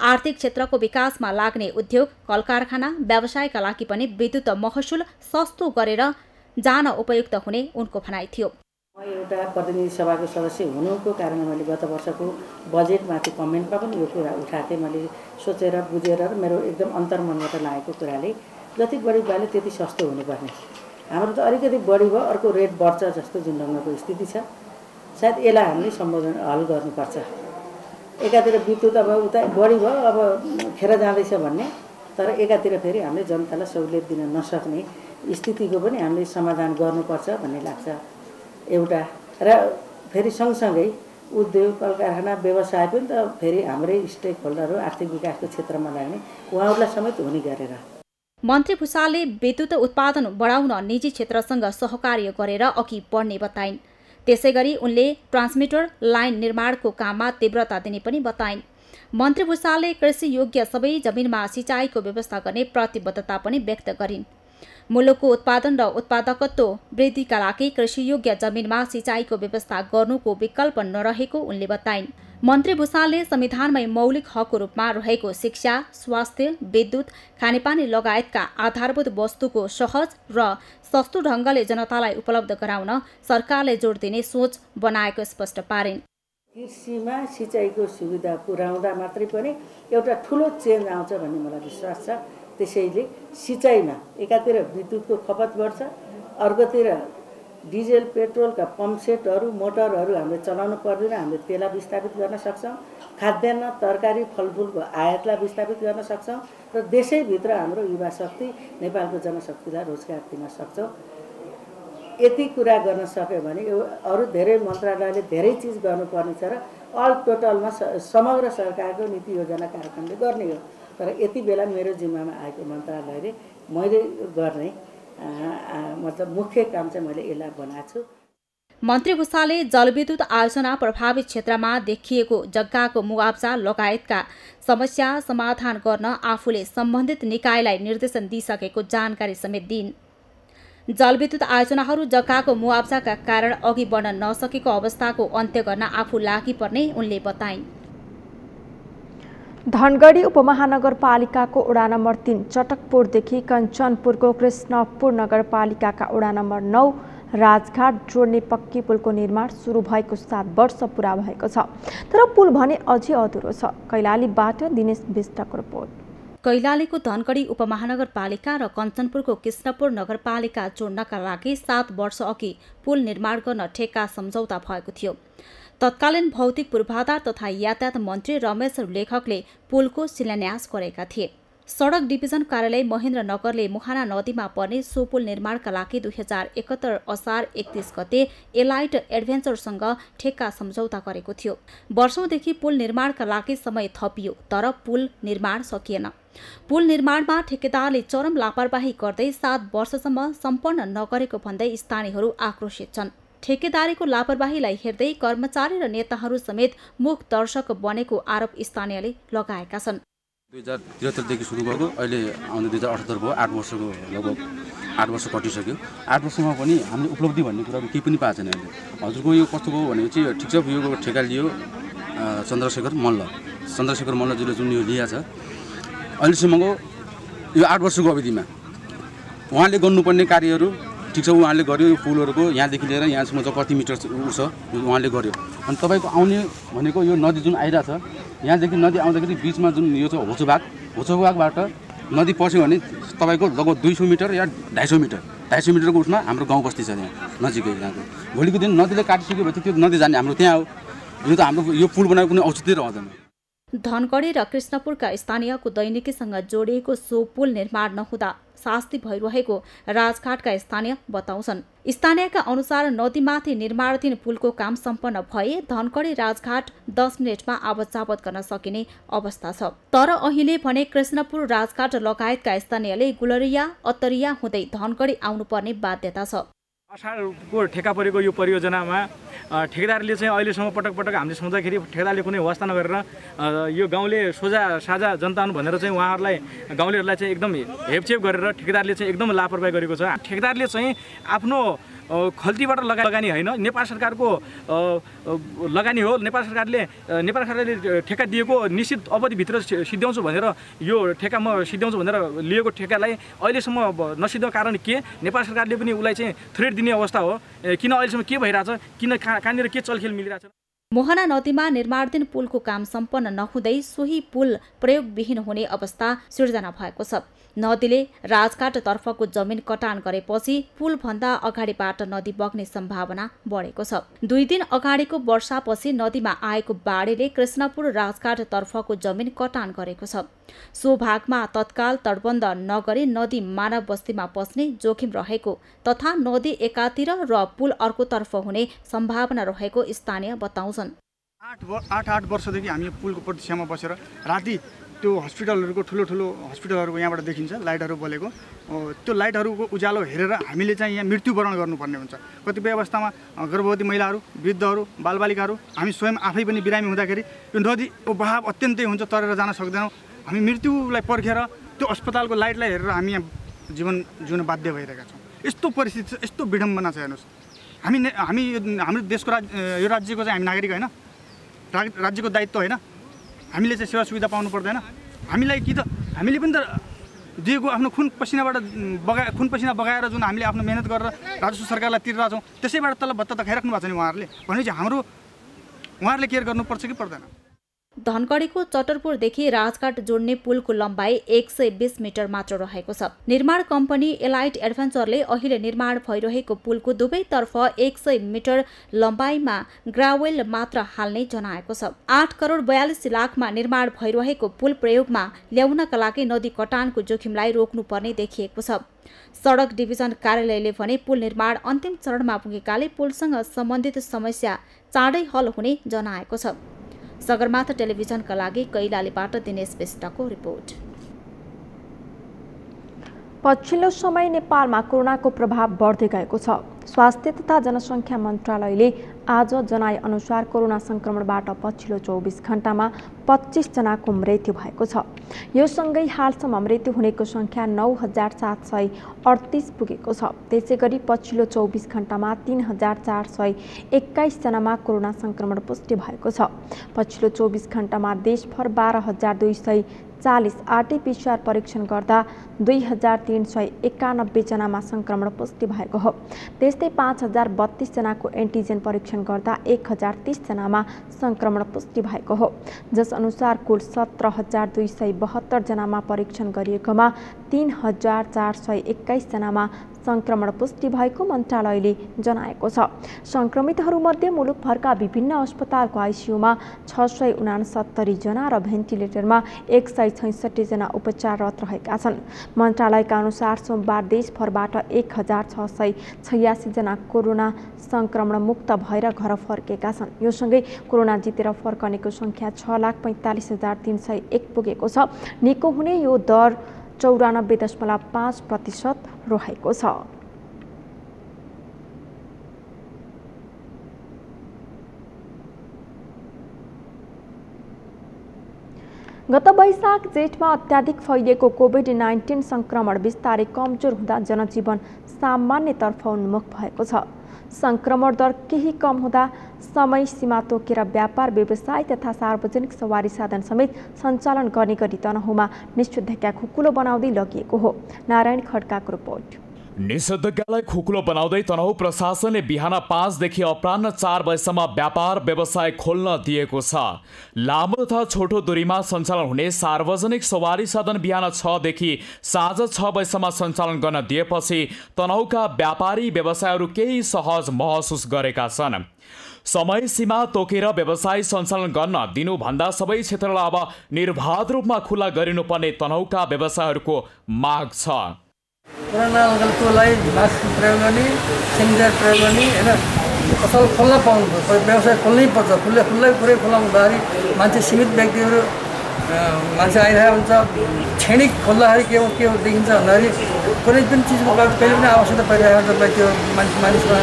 E: आर्थिक क्षेत्रको विकासमा लाग्ने उद्योग, कलकारखाना, व्यवसायका लागि पनि विद्युत महसुल सस्तो गरेर जान उपयुक्त हुने उनको भनाइ थियो।
U: म एउटा प्रतिनिधि सभाको सदस्य हुनुको कारण मैले गत वर्षको बजेटमाथि कमेन्टमा पनि यो कुरा उठाएको थिएँ। मैले सोचेर बुझेर मेरो एकदम अन्तर्मनबाट लागेको कुराले जति बढी भयो त्यति सस्तो हुनुपर्ने, हाम्रो त अलिकति बढी भयो अर्को रेट बढ्छ जस्तो जुन ढङ्गको स्थिति छ। सायद यसलाई हामीले सम्बोधन हल गर्नुपर्छ। एकातिर विद्युत अब उता बढी भयो अब खेर जाँदैछ भन्ने, तर एकातिर फेरि हामीले जनतालाई सहुलियत दिन नसक्ने स्थितिको पनि हामीले समाधान गर्नुपर्छ भन्ने लाग्छ एउटा। र फेरि सँगसँगै उद्योग, कलकारखाना, व्यवसाय पनि त फेरि हाम्रै स्टेक होल्डरहरू आर्थिक विकासको क्षेत्रमा लाग्ने उहाँहरूलाई समेत हुने गरेर।
E: मन्त्री भुषालले विद्युत उत्पादन बढाउन निजी क्षेत्रसँग सहकार्य गरेर अघि बढ्ने बताइन्। त्यसैगरी उनले ट्रान्समिटर लाइन निर्माणको काममा तीव्रता दिने पनि बताइन्। मन्त्री भुषालले कृषि योग्य सबै जमिनमा सिँचाइको व्यवस्था गर्ने प्रतिबद्धता पनि व्यक्त गरिन्। मुलुकको उत्पादन र उत्पादकत्व वृद्धिका लागि कृषि योग्य जमिनमा सिँचाइको व्यवस्था गर्नुको विकल्प नरहेको उनले बताइन्। मन्त्री भुषालले संविधानमै मौलिक हकको रूपमा रहेको शिक्षा, स्वास्थ्य, विद्युत, खानेपानी लगायतका आधारभूत वस्तुको सहज र सस्तो ढङ्गले जनतालाई उपलब्ध गराउन सरकारले जोड दिने सोच बनाएको स्पष्ट पारिन्।
U: कृषिमा सिँचाइको सुविधा पुर्याउँदा मात्रै पनि एउटा ठुलो चेन्ज आउँछ भन्ने मलाई विश्वास छ। त्यसैले सिँचाइमा एकातिर विद्युतको खपत बढ्छ, अर्कोतिर डिजेल पेट्रोलका पम्पसेटहरू मोटरहरू हामीले चलाउनु पर्दैन, हामीले त्यसलाई विस्थापित गर्न सक्छौँ। खाद्यान्न तरकारी फलफुलको आयातलाई विस्थापित गर्न सक्छौँ र देशैभित्र हाम्रो युवा शक्ति नेपालको जनशक्तिलाई रोजगार दिन सक्छौँ। यति कुरा गर्न सक्यो भने यो अरू धेरै मन्त्रालयले धेरै चिज गर्नुपर्ने छ र अल टोटलमा समग्र सरकारको नीति योजना कार्यक्रमले गर्ने हो। तर यति बेला मेरो जिम्मामा आएको मन्त्रालयले मैले गर्ने मतलब मुख्य काम चाहिँ मैले यसलाई बनाएको छु।
E: मन्त्री भुसालले जलविद्युत आयोजना प्रभावित क्षेत्रमा देखिएको जग्गाको मुआब्जा लगायतका समस्या समाधान गर्न आफूले सम्बन्धित निकायलाई निर्देशन दिइसकेको जानकारी समेत दिइन्। जलविद्युत आयोजनाहरू जग्गाको मुआब्जाका कारण अघि बढ्न नसकेको अवस्थाको अन्त्य गर्न आफू लागि पर्ने उनले बताइन्।
A: धनगढी उपमहानगरपालिकाको वडा नम्बर 3 चटकपुरदेखि कञ्चनपुरको कृष्णपुर नगरपालिकाका वडा नम्बर 9 राजघाट जोड्ने पक्की पुलको निर्माण सुरु भएको 7 वर्ष पुरा भएको छ, तर पुल भने अझै अधुरो छ। कैलालीबाट दिनेश विष्टको रिपोर्ट।
E: कैलालीको धनगढी उपमहानगरपालिका र कञ्चनपुरको कृष्णपुर नगरपालिका जोड्नका लागि 7 वर्ष अघि पुल निर्माण गर्न ठेक्का सम्झौता भएको थियो। तत्कालीन भौतिक पूर्वाधार तथा यातायात मन्त्री रमेश लेखकले पुलको शिलान्यास गरेका थिए। सडक डिभिजन कार्यालय महेन्द्रनगरले मुहाना नदीमा पर्ने सो पुल निर्माणका लागि 2071 असार 31 गते एलाइट एडभेन्चरसँग ठेक्का सम्झौता गरेको थियो। वर्षौंदेखि पुल निर्माणका लागि समय थपियो, तर पुल निर्माण सकिएन। पुल निर्माणमा ठेकेदारले चरम लापरवाही गर्दै 7 वर्षसम्म सम्पन्न नगरेको भन्दै स्थानीयहरू आक्रोशित छन्। ठेकेदारीको लापरवाहीलाई हेर्दै कर्मचारी र नेताहरू समेत मुख दर्शक बनेको आरोप स्थानीयले लगाएका छन्।
C: 2073 देखि सुरु भएको अहिले आउने 2078 भयो, 8 वर्षको लगभग 8 वर्ष कटिसक्यो। 8 वर्षमा पनि हामीले उपलब्धि भन्ने कुराहरू केही पनि पाएको छैन। अहिले हजुरको यो कस्तो भयो भने चाहिँ ठिक छ, यो ठेका लियो चन्द्रशेखर मल्लज्यूले जुन यो लिएको छ अहिलेसम्मको यो 8 वर्षको अवधिमा उहाँले गर्नुपर्ने कार्यहरू ठिक छ उहाँले गर्यो। यो पुलहरूको यहाँदेखि लिएर यहाँसम्म चाहिँ कति मिटर उठ्छ उहाँले गर्यो। अनि तपाईँको आउने भनेको यो नदी जुन आइरहेछ यहाँदेखि नदी आउँदाखेरि बिचमा जुन यो छ होचोबागबाट नदी पस्यो भने तपाईँको लगभग 200 मिटर या 250 मिटर 250 मिटरको उसमा हाम्रो गाउँ बस्ती छ त्यहाँ नजिकै। यहाँको भोलिको दिन नदीले काटिसकेपछि त्यो नदी जाने हाम्रो त्यहाँ हो। यो त हाम्रो यो पुल बनाएको कुनै औचित्य रहँदैन।
E: धनगढी र कृष्णपुरका स्थानीयको दैनिकीसँग जोडिएको सो पुल निर्माण नहुँदा शास्ति भइरहेको राजघाटका स्थानीय बताउँछन्। स्थानीयका अनुसार नदीमाथि निर्माणाधीन पुलको काम सम्पन्न भए धनगढी राजघाट 10 मिनेटमा आवत-जावत गर्न सकिने अवस्था छ। तर अहिले भने कृष्णपुर राजघाट लगायतका स्थानीयले गुलरिया अत्तरिया हुँदै धनगढी आउनुपर्ने बाध्यता छ।
V: असारको ठेका परेको यो परियोजनामा ठेकेदारले चाहिँ अहिलेसम्म पटक हामीले सोच्दाखेरि ठेकेदारले कुनै वास्ता नगरेर यो गाउँले साझा जनता हुनु भनेर चाहिँ उहाँहरूलाई गाउँलेहरूलाई चाहिँ एकदम हेपचेप गरेर ठेकेदारले चाहिँ एकदम लापरवाही गरेको छ। ठेकेदारले चाहिँ आफ्नो खल्तीबाट लगानी होइन, नेपाल सरकारको लगानी हो। नेपाल सरकारले ठेका दिएको निश्चित अवधिभित्र सिद्ध्याउँछु भनेर यो ठेका म सिद्ध्याउँछु भनेर लिएको ठेकालाई अहिलेसम्म नसिद्ध्याउने कारण के? नेपाल सरकारले पनि उसलाई चाहिँ थ्रेट दिने अवस्था हो। किन अहिलेसम्म के भइरहेछ, किन कहाँनिर के चलखेल मिलिरहेछ?
E: मोहना नदीमा निर्माणाधीन पुलको काम सम्पन्न नहुँदै सोही पुल प्रयोगविहीन हुने अवस्था सिर्जना भएको छ। नदीले राजघाटतर्फको जमिन कटान गरेपछि पुलभन्दा अगाडिबाट नदी बग्ने सम्भावना बढेको छ। 2 दिन अगाडिको वर्षापछि नदीमा आएको बाढीले कृष्णपुर राजघाटतर्फको जमिन कटान गरेको छ। सो भागमा तत्काल तटबन्ध नगरी नदी मानव बस्तीमा पस्ने जोखिम रहेको तथा नदी एकातिर र पुल अर्कोतर्फ हुने सम्भावना रहेको स्थानीय बताउँछन्।
V: 8 वर्षदेखि हामी पुलको प्रतीक्षामा बसेर राति त्यो हस्पिटलहरूको ठुलो हस्पिटलहरूको यहाँबाट देखिन्छ लाइटहरू बलेको। त्यो लाइटहरूको उज्यालो हेरेर हामीले चाहिँ यहाँ मृत्युवरण गर्नुपर्ने हुन्छ। कतिपय अवस्थामा गर्भवती महिलाहरू, वृद्धहरू, बालबालिकाहरू हामी स्वयं आफै पनि बिरामी हुँदाखेरि यो नदीको बहाव अत्यन्तै हुन्छ, तरेर जान सक्दैनौँ। हामी मृत्युलाई पर्खेर त्यो अस्पतालको लाइटलाई हेरेर हामी यहाँ जीवन जिउन बाध्य भइरहेका छौँ। यस्तो परिस्थिति छ, यस्तो विडम्बना छ। हेर्नुहोस्, हामी हाम्रो देशको यो राज्यको चाहिँ हामी नागरिक होइन, राज्यको दायित्व होइन। हामीले चाहिँ सेवा सुविधा पाउनु पर्दैन? हामीलाई कि त हामीले पनि त दिएको आफ्नो खुन पसिना बगाएर जुन हामीले आफ्नो मेहनत गरेर राजस्व सरकारलाई तिरेका छौँ त्यसैबाट तल भत्ता त खाइराख्नु भएको छ नि उहाँहरूले। भनेपछि उहाँहरूले केयर गर्नुपर्छ कि पर्दैन?
E: धनगढीको चटरपुरदेखि राजघाट जोड्ने पुलको लम्बाइ 120 मिटर मात्र रहेको छ। निर्माण कम्पनी एलाइट एडभेन्चरले अहिले निर्माण भइरहेको पुलको दुवैतर्फ 100 मिटर लम्बाइमा ग्रावेल मात्र हाल्ने जनाएको छ। 8 करोड 42 लाखमा निर्माण भइरहेको पुल प्रयोगमा ल्याउनका लागि नदी कटानको जोखिमलाई रोक्नुपर्ने देखिएको छ। सडक डिभिजन कार्यालयले भने पुल निर्माण अन्तिम चरणमा पुगेकाले पुलसँग सम्बन्धित समस्या चाँडै हल हुने जनाएको छ। सगरमाथा टेलिभिजनका लागि कैलालीबाट दिनेश विष्टको रिपोर्ट।
A: पछिल्लो समय नेपालमा कोरोनाको प्रभाव बढ्दै गएको छ। स्वास्थ्य तथा जनसङ्ख्या मन्त्रालयले आज जनाए अनुसार कोरोना संक्रमणबाट पछिल्लो 24 घण्टामा 25 जनाको मृत्यु भएको छ। यो सँगै हालसम्म मृत्यु हुनेको संख्या 9738 पुगेको छ। त्यसैगरी पछिल्लो 24 घण्टामा 3421 जनामा कोरोना संक्रमण पुष्टि भएको छ। पछिल्लो 24 घण्टामा देशभर 12240 आरटीपीसीआर परीक्षण गर्दा 2391 जनामा संक्रमण पुष्टि भएको हो। त्यस्तै 5032 जनाको एन्टिजेन परीक्षण गर्दा 1030 जनामा संक्रमण पुष्टि भएको हो। जस अनुसार कुल 17272 जनामा परीक्षण गरिएकोमा 3421 जनामा संक्रमण पुष्टि भएको मन्त्रालयले जनाएको छ। संक्रमितहरूमध्ये मुलुकभरका विभिन्न अस्पतालको आइसियुमा 669 जना र भेन्टिलेटरमा 166 जना उपचाररत रहेका छन्। मन्त्रालयका अनुसार सोमबार देशभरबाट 1686 जना कोरोना संक्रमण मुक्त भएर घर फर्केका छन्। यो सँगै कोरोना जितेर फर्कनेको संख्या 6,45,301 पुगेको छ। निको हुने यो दर 94.5% रहेको छ। गत वैशाख जेठमा अत्याधिक फैलिएको कोभिड-19 संक्रमण बिस्तारै कमजोर हुँदा जनजीवन सामान्यतर्फ उन्मुख भएको छ। संक्रमण दर केही कम हुँदा समय सीमा तोकेर व्यापार व्यवसाय तथा सार्वजनिक सवारी साधन समेत सञ्चालन गर्ने गरी तनहुँमा निषेधाज्ञा खुकुलो बनाउँदै लगिएको हो। नारायण खड्काको रिपोर्ट।
R: निषेधाज्ञालाई खुकुलो बनाउँदै तनहुँ प्रशासनले बिहान 5 देखि अपराह्न 4 बजेसम्म व्यापार व्यवसाय खोल्न दिएको छ। लामो तथा छोटो दूरीमा सञ्चालन हुने सार्वजनिक सवारी साधन बिहान 6 देखि साँझ 6 बजेसम्म सञ्चालन गर्न दिएपछि तनहुँका व्यापारी व्यवसायहरू केही सहज महसुस गरेका छन्। समय सीमा तोकेर व्यवसाय सञ्चालन गर्न दिनुभन्दा सबै क्षेत्रलाई अब निर्बाध रूपमा खुला गरिनुपर्ने तनहुँका व्यवसायहरूको माग छ।
D: कोरोनालाई मास्क प्रयोग गर्ने, सेनिटाइजर प्रयोग गर्ने होइन, पसल खोल्न पाउनु पर्छ, व्यवसाय खोल्नै पर्छ। खुल्लै पुरै खोलाउँदाखेरि मान्छे सीमित व्यक्तिहरू मान्छे आइरहेको हुन्छ। क्षणिक खोल्दाखेरि के देखिन्छ भन्दाखेरि कुनै पनि चिजको कहिले पनि आवश्यकता परिरहेको हुन्छ त्यो मानिसमा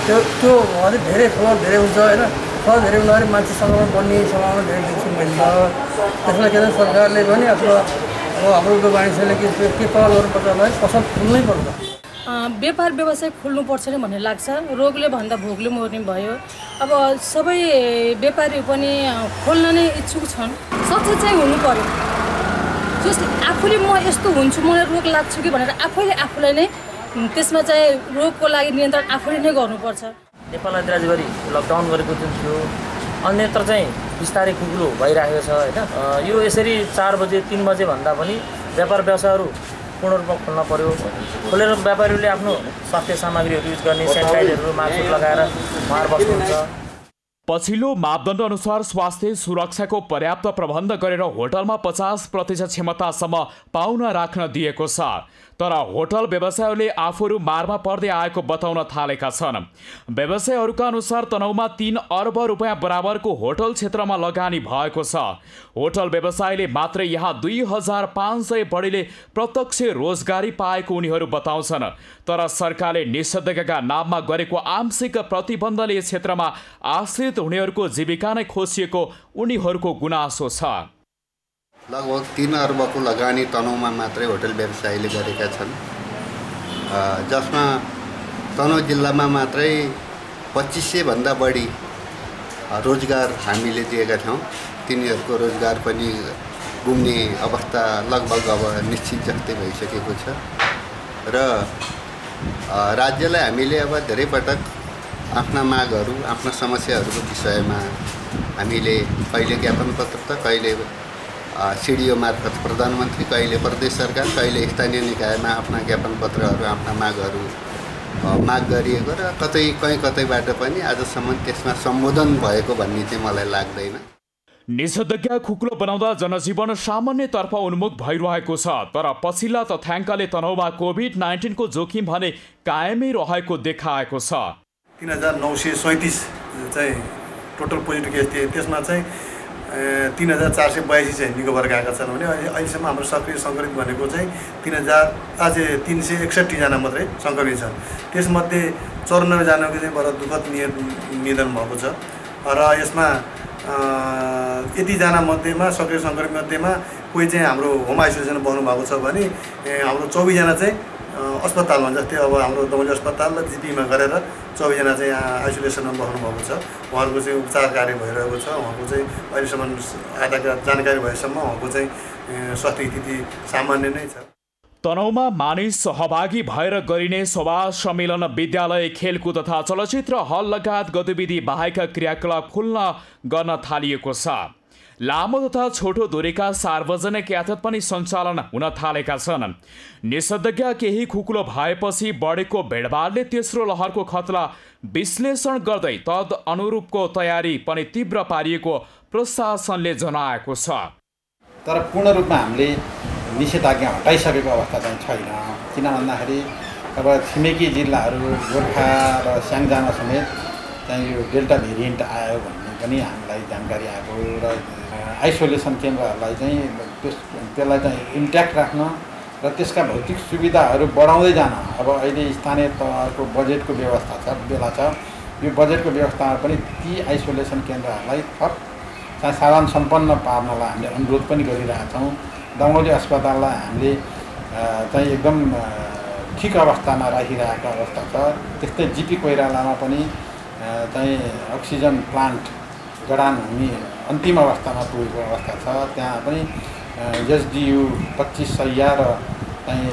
D: त्यो अलिक धेरै फ्लोर धेरै हुन्छ होइन। फ्लोर धेरै हुँदाखेरि मान्छे सङ्क्रमण बढ्ने सम्भावना धेरै देखिन्छ। त्यसलाई के सरकारले पनि अथवा हाम्रो मानिसहरूले के पहल गर्नुपर्छ भन्दाखेरि पसल खोल्नै पर्छ।
G: व्यापार व्यवसाय खोल्नुपर्छ नि भन्ने लाग्छ। रोगले भन्दा भोगले मर्ने भयो। अब सबै व्यापारी पनि खोल्न नै इच्छुक छन्। सचेत चाहिँ हुनु पर्यो। जसले आफूले म यस्तो हुन्छु, मलाई रोग लाग्छु कि भनेर आफैले आफूलाई नै त्यसमा चाहिँ रोगको लागि नियन्त्रण आफूले नै गर्नुपर्छ।
W: नेपाललाई राज्यभरि लकडाउन गरेको जुन थियो, अन्यत्र चाहिँ बिस्तारै खुकुलो भइरहेको छ होइन। यो यसरी 4 बजे 3 बजे भन्दा पनि व्यापार व्यवसायहरू पूर्ण रूपमा खोल्न पर्यो। खोलेर व्यापारीहरूले आफ्नो स्वास्थ्य सामग्रीहरू युज गर्ने, सेनिटाइजरहरू मास्क लगाएर उहाँहरू बस्नुहुन्छ।
R: पछिल्लो मापदण्ड अनुसार स्वास्थ्य सुरक्षाको पर्याप्त प्रबन्ध गरेर होटलमा 50% क्षमतासम्म पाहुना राख्न दिएको छ। तर होटल व्यवसायीहरूले आफूहरू मारमा पर्दै आएको बताउन थालेका छन्। व्यवसायीहरूका अनुसार तनहुँमा 3 अर्ब रुपियाँ बराबरको होटल क्षेत्रमा लगानी भएको छ। होटल व्यवसायीले मात्र यहाँ 2500 बढीले प्रत्यक्ष रोजगारी पाएको उनीहरू बताउँछन्। तर सरकारले निषेधाज्ञाका नाममा गरेको आंशिक प्रतिबन्धले यस क्षेत्रमा आश्रित हुनेहरूको जीविका नै खोसिएको उनीहरूको गुनासो छ।
X: लगभग 3 अर्बको लगानी तनहुँमा मात्रै होटल व्यवसायीले गरेका छन्, जसमा तनहुँ जिल्लामा मात्रै 2500 भन्दा बढी रोजगार हामीले दिएका थियौँ। तिनीहरूको रोजगार पनि गुम्ने अवस्था लगभग अब निश्चित जस्तै भइसकेको छ र राज्यलाई हामीले अब धेरै पटक आफ्ना मागहरू, आफ्ना समस्याहरूको विषयमा हामीले कहिले ज्ञापन पत्र त कहिले सिडिओ मार्फत प्रधानमन्त्री, कहिले प्रदेश सरकार, कहिले स्थानीय निकायमा आफ्ना ज्ञापन पत्रहरू आफ्ना मागहरू माग गरिएको र कतैबाट पनि आजसम्म त्यसमा सम्बोधन भएको भन्ने चाहिँ मलाई लाग्दैन।
R: निषेधाज्ञा खुकुलो बनाउँदा जनजीवन सामान्यतर्फ उन्मुख भइरहेको छ, तर पछिल्ला तथ्याङ्कले तनहुमा कोभिड-19 को जोखिम भने कायमै रहेको देखाएको छ।
H: 3937 चाहिँ टोटल पोजिटिभ केस थिए, त्यसमा चाहिँ 3482 चाहिँ निको भएर गएका छन् भने अहिलेसम्म हाम्रो सक्रिय सङ्क्रमित भनेको चाहिँ 361 जना मात्रै सङ्क्रमित छन्। त्यसमध्ये 94 जनाको चाहिँ बडा दुःखद निधन भएको छ र यसमा यतिजना मध्येमा सक्रिय सङ्क्रमित मध्येमा कोही चाहिँ हाम्रो होम आइसोलेसन बस्नु भएको छ भने हाम्रो 24 जना चाहिँ अस्पतालमा, जस्तै अब हाम्रो दमौली अस्पताल र जिपीमा गरेर 24 जना चाहिँ आइसोलेसनमा बस्नु भएको छ। उहाँहरूको चाहिँ उपचार कार्य भइरहेको छ। उहाँको चाहिँ अहिलेसम्म आधा जानकारी भएसम्म उहाँको चाहिँ स्वास्थ्य स्थिति सामान्य नै छ।
R: तनहुमा मानिस सहभागी भएर गरिने सभा सम्मेलन, विद्यालय, खेलकुद तथा चलचित्र हल लगायत गतिविधि बाहेक क्रियाकलाप खुल्न गर्न थालिएको छ। लामो तथा छोटो दूरीका सार्वजनिक यातायात पनि सञ्चालन हुन थालेका छन्। निषेधाज्ञा केही खुकुलो भएपछि बढेको भिडभाडले तेस्रो लहरको खतरा विश्लेषण गर्दै तद अनुरूपको तयारी पनि तीव्र पारिएको प्रशासनले जनाएको छ।
I: तर पूर्ण रूपमा हामीले निषेधाज्ञा हटाइसकेको अवस्था चाहिँ छैन। किन भन्दाखेरि अब छिमेकी जिल्लाहरू गोर्खा र स्याङ्जामा समेत चाहिँ यो डेल्टा भेरिएन्ट आयो भन्ने पनि हामीलाई जानकारी आएको र आइसोलेसन केन्द्रहरूलाई चाहिँ त्यसलाई चाहिँ इन्ट्याक्ट राख्न र त्यसका भौतिक सुविधाहरू बढाउँदै जान अब अहिले स्थानीय तहको बजेटको व्यवस्था छ, बेला छ। यो बजेटको व्यवस्थामा पनि ती आइसोलेसन केन्द्रहरूलाई थप साधन सम्पन्न पार्नलाई हामीले अनुरोध पनि गरिरहेका छौँ। दमौली अस्पताललाई हामीले चाहिँ एकदम ठिक अवस्थामा राखिरहेको अवस्था छ। त्यस्तै जिपी कोइरालामा पनि चाहिँ अक्सिजन प्लान्ट जडान हुने अन्तिम अवस्थामा पुगेको अवस्था छ। त्यहाँ पनि एसडियु 25 शैय्या र चाहिँ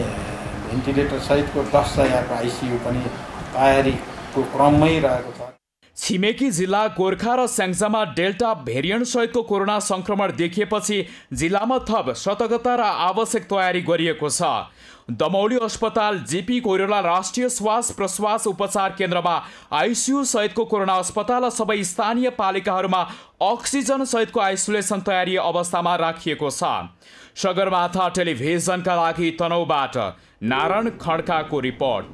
I: भेन्टिलेटर सहितको 10 शैय्याको आइसियु पनि तयारीको क्रममै रहेको छ।
R: छिमेकी जिल्ला गोर्खा र स्याङ्जामा डेल्टा भेरिएन्ट सहितको कोरोना संक्रमण देखिएपछि जिल्लामा थप सतर्कता र आवश्यक तयारी गरिएको छ। दमौली अस्पताल, जेपी कोइराला राष्ट्रिय श्वास प्रश्वास उपचार केन्द्रमा आइसियु सहितको कोरोना अस्पताल र सबै स्थानीय पालिकाहरूमा अक्सिजन सहितको आइसोलेसन तयारी अवस्थामा राखिएको छ। सगरमाथा टेलिभिजनका लागि तनहुबाट नारायण खड्काको रिपोर्ट।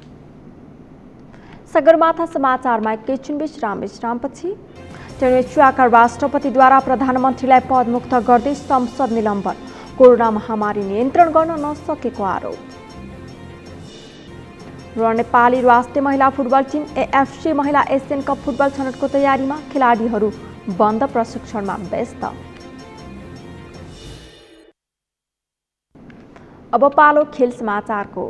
A: सगरमाथा समाचारमा एकैछिन विश्रामपछि टेनेचुवाका राष्ट्रपतिद्वारा प्रधानमन्त्रीलाई पदमुक्त गर्दै संसद निलम्बन, कोरोना महामारी नियन्त्रण गर्न नसकेको आरोप। र नेपाली राष्ट्रिय महिला फुटबल टिम एएफसी महिला एसियन कप फुटबल छनौटको तयारीमा, खेलाडीहरू बन्द प्रशिक्षणमा व्यस्त। अब पालो खेल समाचारको।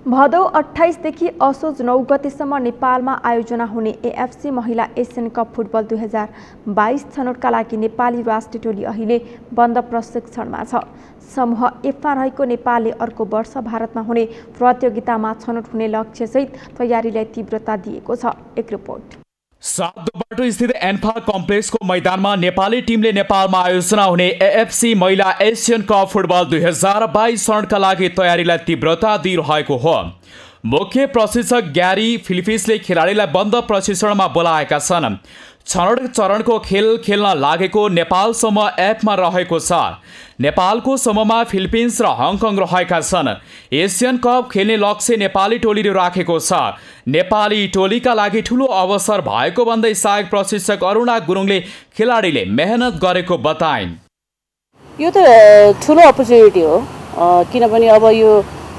A: भदौ 28 देखि असोज 9 गतेसम्म नेपालमा आयोजना हुने एएफसी महिला एसियन कप फुटबल 2022 छनौटका लागि नेपाली राष्ट्रिय टोली अहिले बन्द प्रशिक्षणमा छ। समूह एफमा रहेको नेपालले अर्को वर्ष भारतमा हुने प्रतियोगितामा छनौट हुने लक्ष्यसहित तयारीलाई तीव्रता दिएको छ। एक रिपोर्ट।
R: 7 बाटो स्थित एन्फा कम्प्लेक्सको मैदानमा नेपाली टिमले नेपालमा आयोजना हुने एएफसी महिला एसियन कप फुटबल 2022 छनौटका लागि तयारीलाई तीव्रता दिइरहेको हो। मुख्य प्रशिक्षक ग्यारी फिलिपिसले खेलाडीलाई बन्द प्रशिक्षणमा बोलाएका छन्। छनौट चरणको खेल खेल्न लागेको नेपाल समूह एफमा रहेको छ। नेपालको समूहमा फिलिपिन्स र हङकङ रहेका छन्। एसियन कप खेल्ने लक्ष्य नेपाली टोलीले राखेको छ। नेपाली टोलीका लागि ठूलो अवसर भएको भन्दै सहायक प्रशिक्षक अरुणा गुरुङले खेलाडीले मेहनत गरेको बताइन्।
J: यो त ठूलो अपर्च्युनिटी हो, किनभने अब यो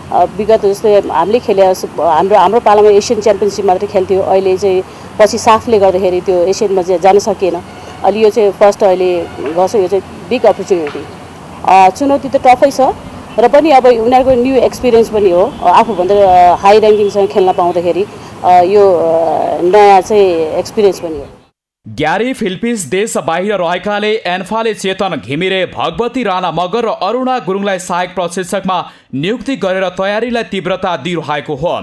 J: विगत जस्तै हामीले खेले हाम्रो पालामा एसियन च्याम्पियनसिप मात्रै खेल्थ्यो। अहिले चाहिँ पछि साफले गर्दाखेरि त्यो एसियनमा चाहिँ जान सकिएन। अहिले यो चाहिँ फर्स्ट अहिले गर्छ। यो चाहिँ बिग अपर्च्युनिटी। चुनौती त टफै छ र पनि अब उनीहरूको न्यू एक्सपिरियन्स पनि हो। आफूभन्दा हाई ऱ्याङ्किङसँग खेल्न पाउँदाखेरि यो नयाँ चाहिँ एक्सपिरियन्स पनि हो।
R: ग्यारी फिलिपिन्स देश बाहिर रहेकाले एन्फाले चेतन घिमिरे, भगवती राणा मगर र अरुणा गुरुङलाई सहायक प्रशिक्षकमा नियुक्ति गरेर तयारीलाई तीव्रता दिइरहेको हो।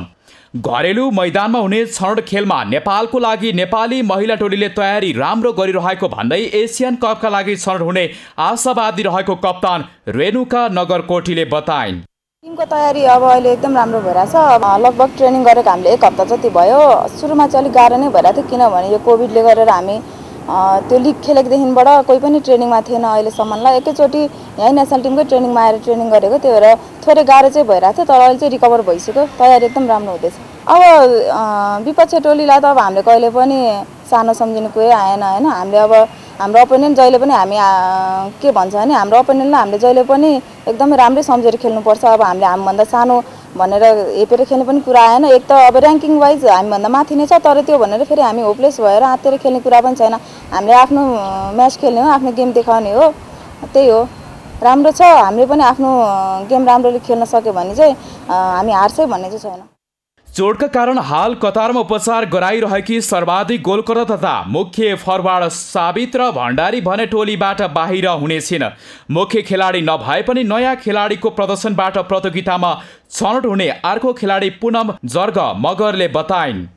R: घरेलु मैदानमा हुने छनौट खेलमा नेपालको लागि नेपाली महिला टोलीले तयारी राम्रो गरिरहेको भन्दै एसियन कपका लागि छनौट हुने आशावादी रहेको कप्तान रेणुका नगरकोटीले बताइन्।
F: टिमको तयारी अब अहिले एकदम राम्रो भइरहेछ। लगभग ट्रेनिङ गरेको हामीले 1 हप्ता जति भयो। सुरुमा चाहिँ अलिक गाह्रो नै भइरहेको थियो किनभने यो कोभिडले गरेर हामी त्यो लिग खेलेकोदेखिबाट कोही पनि ट्रेनिङमा थिएन अहिलेसम्मलाई। एकैचोटि यहीँ नेसनल टिमकै ट्रेनिङमा आएर ट्रेनिङ गरेको, त्यही भएर थोरै गाह्रो चाहिँ भइरहेको थियो, तर अहिले चाहिँ रिकभर भइसक्यो, तयारी एकदम राम्रो हुँदैछ। अब विपक्षी टोलीलाई त अब हामीले कहिले पनि सानो सम्झिनु कुरै आएन होइन। हामीले अब हाम्रो अपोनेन्ट जहिले पनि हामी के भन्छ भने हाम्रो अपोनेन्टलाई हामीले जहिले पनि एकदमै राम्रै सम्झेर खेल्नुपर्छ। अब हामीले हामीभन्दा सानो भनेर हेपेर खेल्ने पनि कुरा आएन। एक त अब ऱ्याङ्किङ वाइज हामीभन्दा माथि नै छ, तर त्यो भनेर फेरि हामी होपलेस भएर आत्तिएर खेल्ने कुरा पनि छैन। हामीले आफ्नो म्याच खेल्ने हो, आफ्नो गेम देखाउने हो, त्यही हो। राम्रो छ, हामीले पनि आफ्नो गेम राम्ररी खेल्न सक्यो भने चाहिँ हामी हार्छै भन्ने चाहिँ छैन।
R: चोटका कारण हाल कतारमा उपचार गराइरहेकी सर्वाधिक गोलकर्ता तथा मुख्य फरवार्ड सावित्र भण्डारी भने टोलीबाट बाहिर हुने छिन्। मुख्य खेलाडी नभए पनि नयाँ खेलाडीको प्रदर्शनबाट प्रतियोगितामा छनौट हुने अर्को खेलाडी पुनम जर्ग मगरले बताइन्।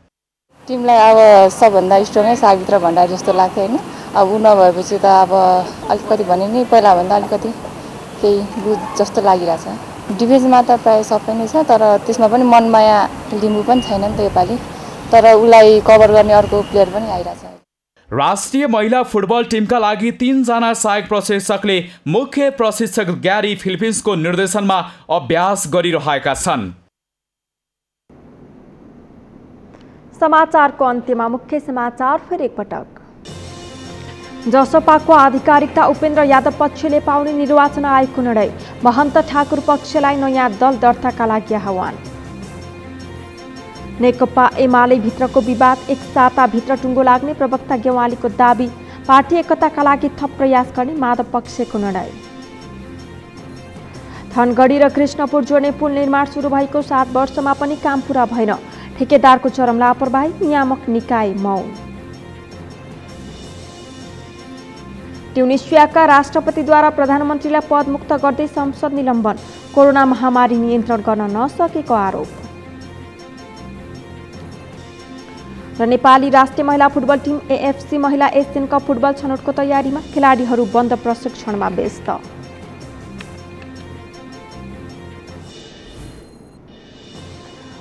F: टिमलाई अब सबभन्दा स्ट्रङै सावित्र भण्डारी जस्तो लाग्थ्यो होइन। अब ऊ नभएपछि त अब अलिकति भने नि पहिलाभन्दा अलिकति केही बुझ जस्तो लागिरहेछ। डिफेन्समा त प्रायः सबै नै छ, तर त्यसमा पनि मनमाया लिम्बू पनि छैन नि त योपालि, तर उसलाई कभर गर्ने अर्को प्लेयर पनि आइरहेछ।
R: राष्ट्रिय महिला फुटबल टिमका लागि 3 जना सहायक प्रशिक्षकले मुख्य प्रशिक्षक ग्यारी फिलिपिन्सको निर्देशनमा अभ्यास गरिरहेका छन्।
A: समाचारको अन्त्यमा मुख्य समाचार फेरि एकपटक। जसपाको आधिकारिकता उपेन्द्र यादव पक्षले पाउने निर्वाचन आयोगको निर्णय। महन्त ठाकुर पक्षलाई नयाँ दल दर्ताका लागि आह्वान। नेकपा एमाले भित्रको विवाद 1 साताभित्र टुङ्गो लाग्ने प्रवक्ता गेवालीको दाबी। पार्टी एकताका लागि थप प्रयास गर्ने माधव पक्षको निर्णय। धनगढी र कृष्णपुर जोड्ने पुल निर्माण सुरु भएको 7 वर्षमा पनि काम पूरा भएन। ठेकेदारको चरम लापरवाही, नियामक निकाय मौन। ट्युनिसियाका राष्ट्रपतिद्वारा प्रधानमन्त्रीलाई पदमुक्त गर्दै संसद निलम्बन। कोरोना महामारी नियन्त्रण गर्न नसकेको आरोप। र नेपाली राष्ट्रिय महिला फुटबल टिम एएफसी महिला एसियन कप फुटबल छनौटको तयारीमा। खेलाडीहरू बन्द प्रशिक्षणमा व्यस्त।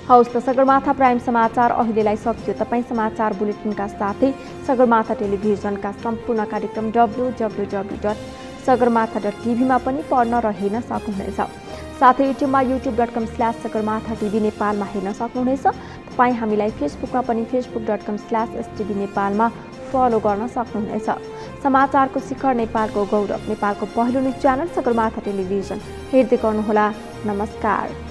A: हौस् त सगरमाथा प्राइम समाचार अहिलेलाई सकियो। तपाईँ समाचार बुलेटिनका साथै सगरमाथा टेलिभिजनका सम्पूर्ण कार्यक्रम www.sagarmatha.tv मा पनि पढ्न र हेर्न सक्नुहुनेछ। साथै युट्युबमा youtube.com/sagarmatha TV नेपालमा हेर्न सक्नुहुनेछ। तपाईँ हामीलाई फेसबुकमा पनि facebook.com/stv नेपालमा फलो गर्न सक्नुहुनेछ। समाचारको शिखर, नेपालको गौरव, नेपालको पहिलो न्युज च्यानल सगरमाथा टेलिभिजन हेर्दै गर्नुहोला। नमस्कार।